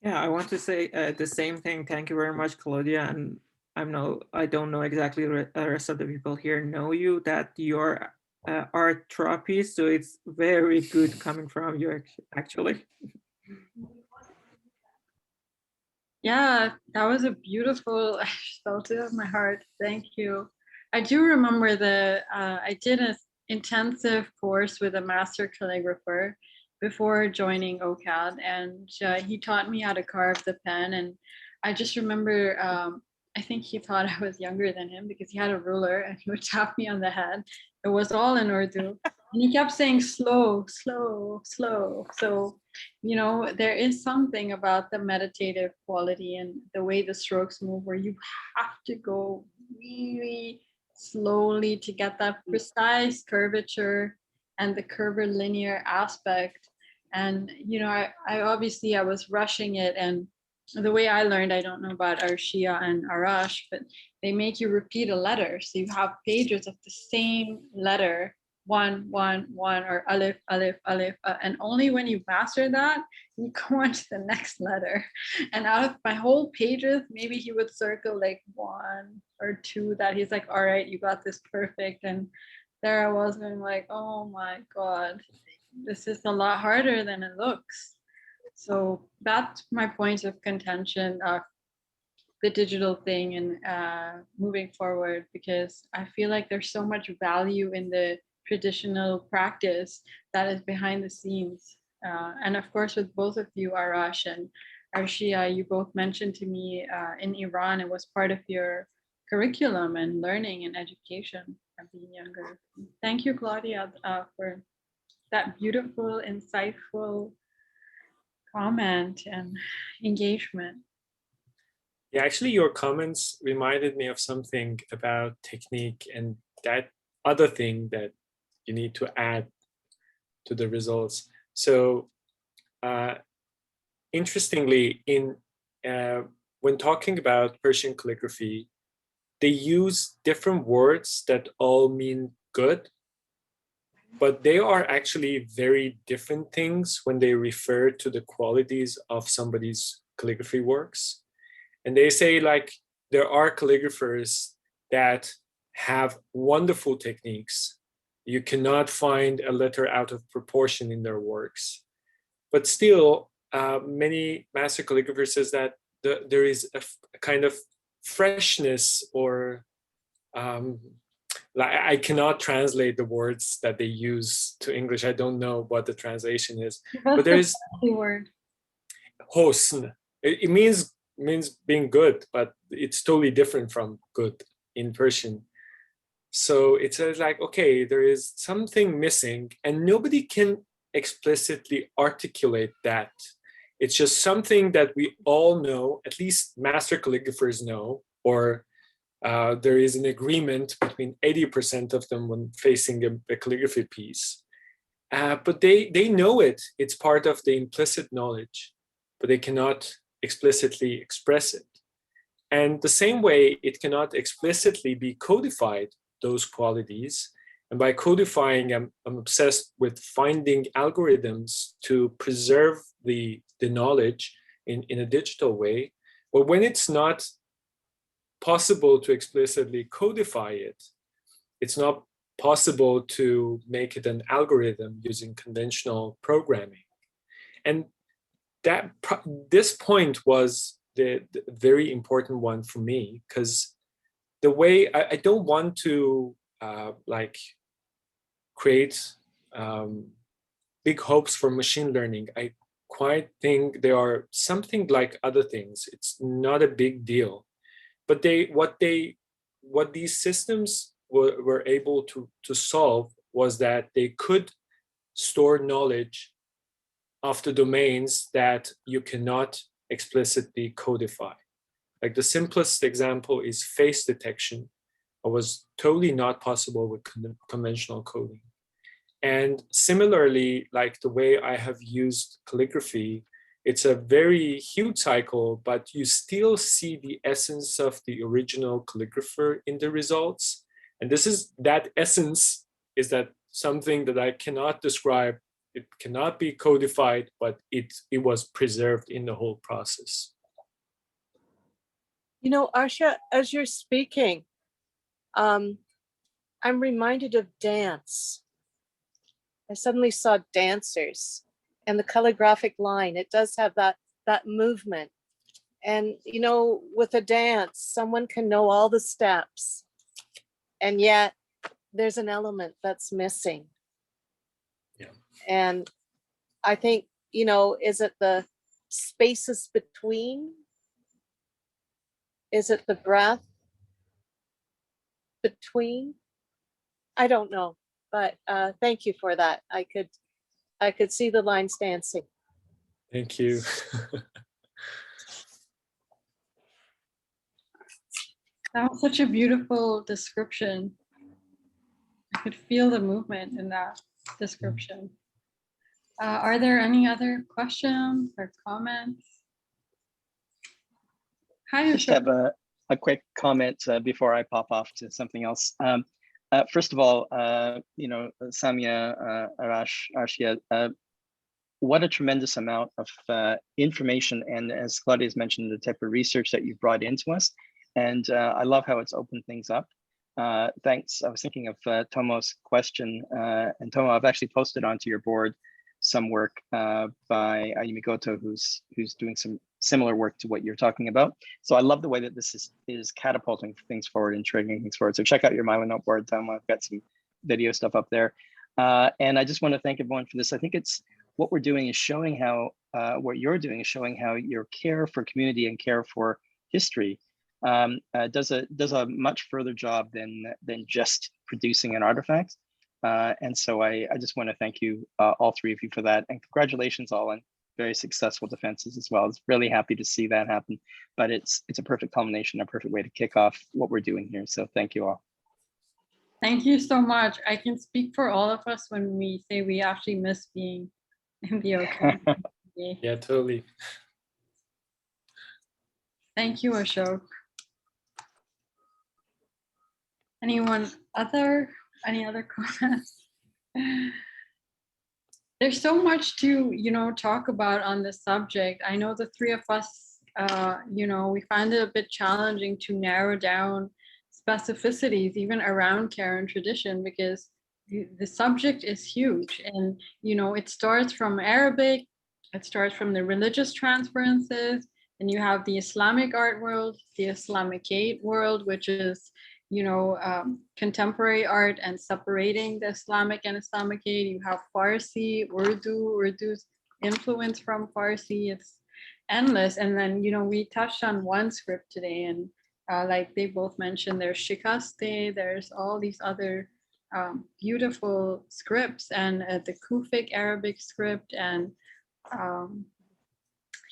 Yeah, I want to say the same thing. Thank you very much, Claudia. And I don't know exactly the rest of the people here know you, that you're art therapist, so it's very good coming from you, actually. Yeah, that was a beautiful, I felt it in my heart. Thank you. I do remember I did an intensive course with a master calligrapher before joining OCAD, and he taught me how to carve the pen. And I just remember, I think he thought I was younger than him because he had a ruler and he would tap me on the head. It was all in Urdu. And he kept saying slow, slow, slow. So, you know, there is something about the meditative quality and the way the strokes move where you have to go really slowly to get that precise curvature and the curvilinear aspect. And, you know, I was rushing it, and the way I learned, I don't know about Ashiya and Arash, but they make you repeat a letter. So you have pages of the same letter, one, or alif, alif, alif. And only when you master that, you go on to the next letter. And out of my whole pages, maybe he would circle like 1 or 2 that he's like, all right, you got this perfect. And there I was going like, oh my God, this is a lot harder than it looks. So that's my point of contention of the digital thing and moving forward, because I feel like there's so much value in the traditional practice that is behind the scenes. And of course, with both of you, Arash and Ashiya, you both mentioned to me in Iran, it was part of your curriculum and learning and education of being younger. Thank you, Claudia, for that beautiful, insightful comment and engagement. Yeah, actually, your comments reminded me of something about technique and that other thing that you need to add to the results. So interestingly, when talking about Persian calligraphy, they use different words that all mean good, but they are actually very different things when they refer to the qualities of somebody's calligraphy works. And they say, like, there are calligraphers that have wonderful techniques. You cannot find a letter out of proportion in their works. But still, many master calligraphers says that there is a kind of freshness, or I cannot translate the words that they use to English. I don't know what the translation is. That's but there is the word. Hosn. It means being good, but it's totally different from good in Persian. So it says like, okay, there is something missing and nobody can explicitly articulate that. It's just something that we all know, at least master calligraphers know, or there is an agreement between 80% of them when facing a calligraphy piece. But they know it. It's part of the implicit knowledge, but they cannot explicitly express it. And the same way, it cannot explicitly be codified, those qualities. And by codifying, I'm obsessed with finding algorithms to preserve the knowledge in a digital way. But when it's not possible to explicitly codify it, it's not possible to make it an algorithm using conventional programming. And this point was the very important one for me, because the way I don't want to like create big hopes for machine learning. I quite think they are something like other things. It's not a big deal, but what these systems were able to solve was that they could store knowledge of the domains that you cannot explicitly codify. Like the simplest example is face detection. It was totally not possible with conventional coding. And similarly, like the way I have used calligraphy, it's a very huge cycle, but you still see the essence of the original calligrapher in the results. And that essence is that something that I cannot describe. It cannot be codified, but it was preserved in the whole process. You know, Ashiya, as you're speaking, I'm reminded of dance. I suddenly saw dancers and the calligraphic line. It does have that movement. And, you know, with a dance, someone can know all the steps, and yet there's an element that's missing. Yeah. And I think, you know, is it the spaces between? Is it the breath between? I don't know, but thank you for that. I could see the lines dancing. Thank you. That was such a beautiful description. I could feel the movement in that description. Are there any other questions or comments? Hi, I just have a quick comment before I pop off to something else. First of all, you know, Samia, Arash, Ashiya, what a tremendous amount of information, and as Claudia's mentioned, the type of research that you've brought into us. And I love how it's opened things up. Thanks. I was thinking of Tomo's question, and Tomo, I've actually posted onto your board some work by Ayumi Goto, who's doing some similar work to what you're talking about. So I love the way that this is catapulting things forward and triggering things forward. So check out your Mylanote board, Tomo. I've got some video stuff up there. And I just want to thank everyone for this. I think it's what we're doing is showing how, what you're doing is showing how your care for community and care for history does a much further job than just producing an artifact. And so I just want to thank you, all three of you, for that, and congratulations all on very successful defenses as well. I was really happy to see that happen, but it's a perfect culmination, a perfect way to kick off what we're doing here. So thank you all. Thank you so much. I can speak for all of us when we say we actually miss being in the OCADU. Yeah, totally. Thank you, Ashok. Any other comments? There's so much to, you know, talk about on this subject. I know the three of us, you know, we find it a bit challenging to narrow down specificities even around care and tradition, because the subject is huge. And, you know, it starts from Arabic, it starts from the religious transferences, and you have the Islamic art world, the Islamicate world, which is, you know, contemporary art and separating the Islamic and Islamicate. You have Farsi, Urdu's influence from Farsi. It's endless. And then, you know, we touched on one script today, and like they both mentioned, there's Shikaste, there's all these other beautiful scripts, and the Kufic Arabic script, and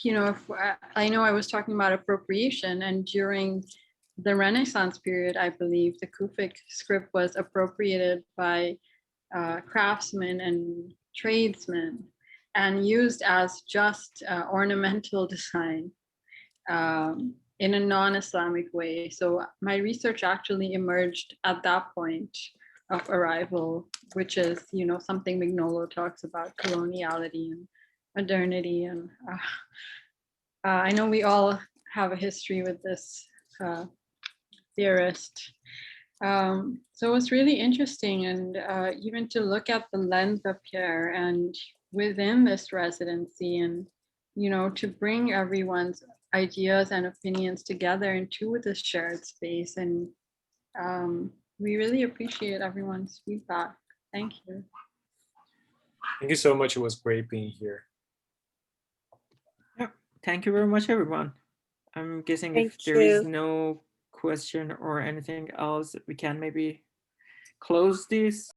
you know, if I know I was talking about appropriation, and during the Renaissance period, I believe the Kufic script was appropriated by craftsmen and tradesmen and used as just ornamental design in a non-Islamic way. So my research actually emerged at that point of arrival, which is, you know, something Mignolo talks about, coloniality and modernity. And I know we all have a history with this theorist. So it was really interesting, and even to look at the lens of Pierre and within this residency, and, you know, to bring everyone's ideas and opinions together into this shared space. And we really appreciate everyone's feedback. Thank you. Thank you so much. It was great being here. Yeah, thank you very much, everyone. I'm guessing Thank if there is you. no question or anything else, we can maybe close this.